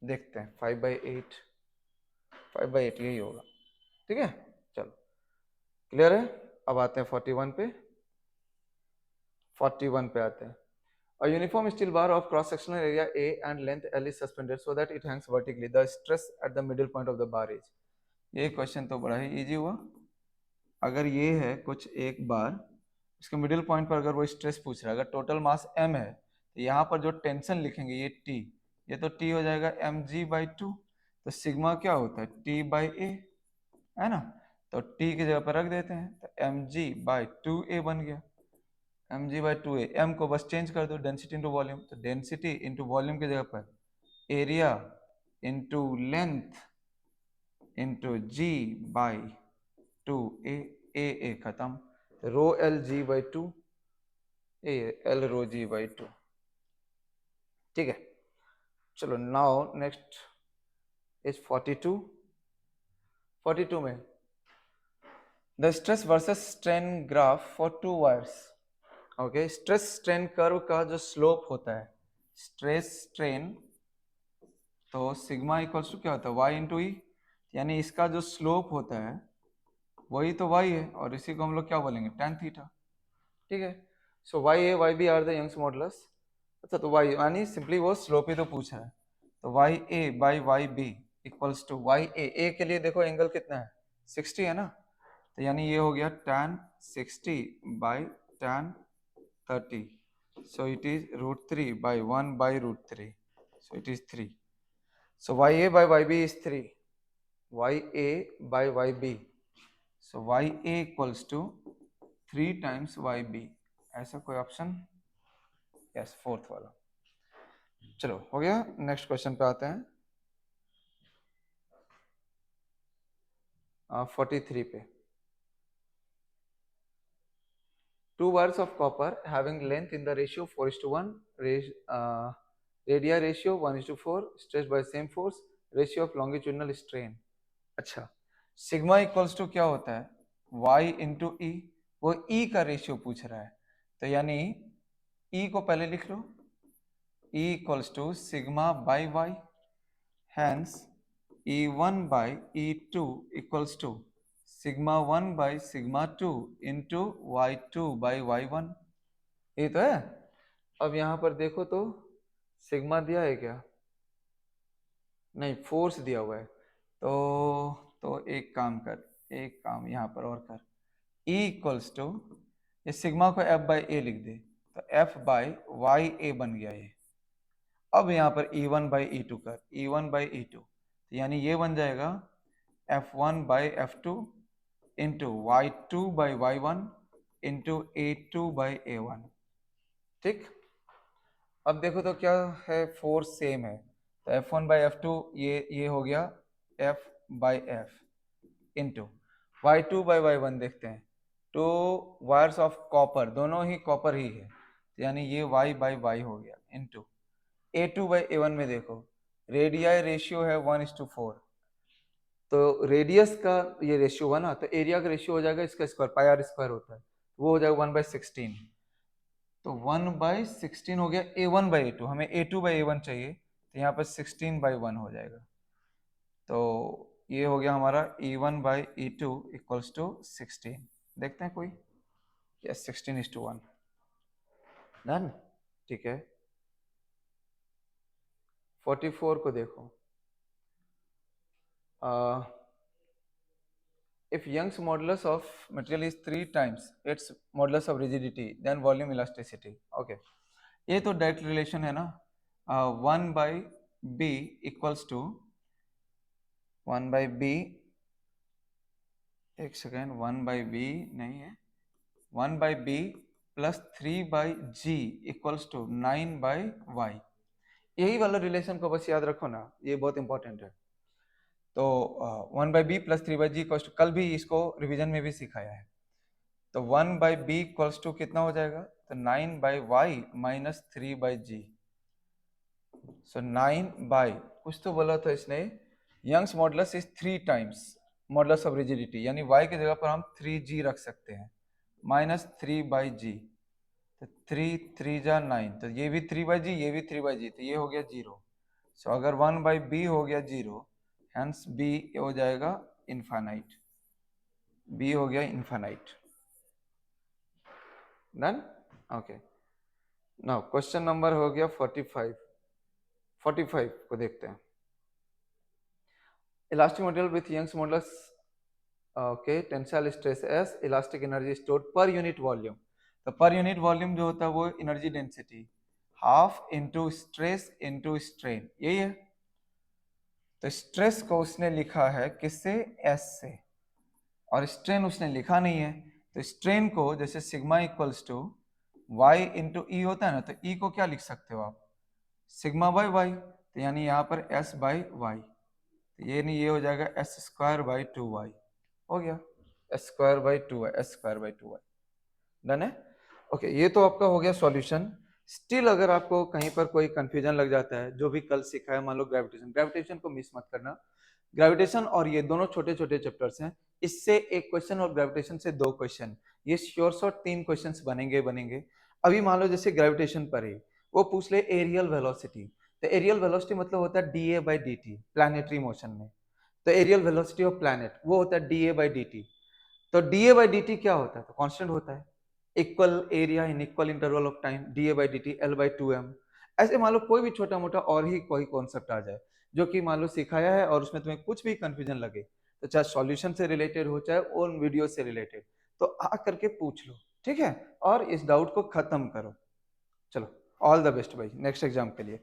देखते हैं 5/8 यही होगा, ठीक है। चलो क्लियर है। अब आते हैं 41 पे, 41 पे आते हैं। A uniform steel bar of cross-sectional area A and length L is suspended so that it hangs vertically. The stress at the middle point of the bar is. ये क्वेश्चन तो बड़ा ही इजी हुआ। अगर ये है कुछ एक बार, इसके मिडिल पॉइंट पर अगर वो स्ट्रेस पूछ रहा है, अगर टोटल मास m है तो यहाँ पर जो टेंशन लिखेंगे ये T, ये तो T हो जाएगा mg/2, तो सिग्मा क्या होता है T/A, है ना, तो T की जगह पर रख देते हैं, तो mg/2A बन गया, mg/2A, m को बस चेंज कर दो डेंसिटी इंटू वॉल्यूम, तो डेंसिटी इंटू वॉल्यूम की जगह पर area into length into g/2A, A खत्म, तो रो L g/2, L रो g/2, ठीक है। चलो नाउ नेक्स्ट इज 42 में the stress versus strain graph for 2 wires. Okay, stress strain curve का जो स्लोप होता है, स्ट्रेस स्ट्रेन, तो सिग्मा इक्वल्स टू क्या होता है y इंटू ई, यानी इसका जो स्लोप होता है वही तो y है और इसी को हम लोग क्या बोलेंगे tan थीटा, ठीक है। So Y A Y B are the Young's modulus. अच्छा तो वाई यानी सिंपली वो स्लोप ही तो पूछ रहा है, तो Y A by Y B equals to Y A के लिए देखो एंगल कितना है 60 है ना, तो यानी ये हो गया tan 60 by tan 30, so it is √3 by 1 by √3, so it is 3, so ya by yb is 3, ya by yb, so ya equals to 3 times yb, ऐसा कोई ऑप्शन? यस, फोर्थ वाला। चलो हो गया, नेक्स्ट क्वेश्चन पे आते हैं 43 पे। Two wires of copper having length in the ratio 4:1, radii ratio 1:4, stretched by same force, ratio of longitudinal strain। अच्छा, सिग्मा इक्वल्स टू क्या होता है y इंटू ई, वो e का रेशियो पूछ रहा है, तो यानी e को पहले लिख लो, e equals to sigma by y, hence e1 by e2 equals to sigma 1 by sigma 2 into y2 by y1, ये तो है। अब यहाँ पर देखो तो सिग्मा दिया है क्या? नहीं, फोर्स दिया हुआ है, तो एक काम यहाँ पर और कर, E इक्वल्स टू, ये सिग्मा को F बाई ए लिख दे, तो F बाई वाई ए बन गया ये। अब यहाँ पर E1 बाई E2 कर, E1 बाई E2, तो यानी ये बन जाएगा F1 by F2 into Y2 by Y1 into A2 by A1, ठीक। अब देखो तो क्या है, फोर्स सेम है, तो F1 बाई F2 ये हो गया F by F into Y2 by Y1, देखते हैं, टू वायर्स ऑफ कॉपर, दोनों ही कॉपर ही है, तो यानी ये Y बाई Y हो गया इंटू A2 बाई A1 में देखो रेडियाई रेशियो है 1:4, तो रेडियस का ये रेशियो हुआ ना, तो एरिया का रेशियो हो जाएगा इसका स्क्वायर, पाई आर स्क्वायर होता है, वो हो जाएगा 1/16, तो 1/16 हो गया A1 बाई A2, हमें A2 बाई A1 चाहिए, तो यहाँ पर 16/1 हो जाएगा, तो ये हो गया हमारा E1 by E2 equals to 16, देखते हैं कोई, यस 16:1, डन, ठीक है। 44 को देखो, if Young's modulus of material is 3 times its modulus of rigidity, then volume elasticity, okay, ये तो डायरेक्ट रिलेशन है ना, 1/b इक्वल्स टू 1/b, एक सेकेंड, 1/b नहीं है, 1/b plus 3/g equals to 9/y, यही वाला रिलेशन को बस याद रखो ना, ये बहुत इंपॉर्टेंट है। तो 1/b plus 3/g equals to, कल भी इसको रिवीजन में भी सिखाया है, तो 1/b इक्वल्स टू कितना हो जाएगा, तो 9/y माइनस 3/g, सो 9 कुछ तो बोला था इसने, Young's modulus is 3 times modulus of rigidity, यानी y की जगह पर हम 3g रख सकते हैं, माइनस 3/g, तो 3 जा 9, तो ये भी 3/g, ये भी 3/g, तो ये हो गया 0, सो अगर 1/b हो गया 0, हेंस b हो जाएगा इनफाइनाइट, b हो गया infinite, done, okay. Now question number हो गया 45 को देखते हैं। Elastic material with Young's modulus, okay, tensile stress S, elastic energy stored per unit volume, तो पर यूनिट वॉल्यूम जो होता है वो energy density half into stress into strain, यही है। तो स्ट्रेस को उसने लिखा है किससे, S से, और स्ट्रेन उसने लिखा नहीं है, तो स्ट्रेन को जैसे sigma equals to Y into E होता है ना, तो ई को क्या लिख सकते हो आप, सिग्मा बाई वाई, तो यानी यहाँ पर S बाई वाई, तो ये नहीं, ये हो जाएगा S²/2y, हो गया S²/2y, S²/2y, डन है, ओके। ये तो आपका हो गया सॉल्यूशन। स्टिल अगर आपको कहीं पर कोई कंफ्यूजन लग जाता है, जो भी कल सीखा है, मान लो ग्रेविटेशन को मिस मत करना, ग्रेविटेशन और ये दोनों छोटे छोटे चैप्टर्स हैं, इससे एक क्वेश्चन और ग्रेविटेशन से 2 क्वेश्चन, ये श्योर शॉर्ट 3 क्वेश्चंस बनेंगे। अभी मान लो जैसे ग्रेविटेशन पर ही वो पूछ ले एरियल वेलोसिटी, तो एरियल वेलोसिटी मतलब होता है dA/dt प्लैनेटरी मोशन में, तो एरियल वेलोसिटी ऑफ प्लैनेट वो होता है dA/dt, तो डीए बाई डी टी क्या होता है? तो कांस्टेंट होता है, equal area in equal interval of time, d A by d t L by two m. ऐसे मान लो कोई भी छोटा मोटा और ही कोई कॉन्सेप्ट आ जाए जो कि मान लो सिखाया है और उसमें तुम्हें कुछ भी कंफ्यूजन लगे, तो चाहे सॉल्यूशन से रिलेटेड हो चाहे उन वीडियो से रिलेटेड, तो आ करके पूछ लो, ठीक है, और इस डाउट को खत्म करो। चलो, ऑल द बेस्ट भाई नेक्स्ट एग्जाम के लिए।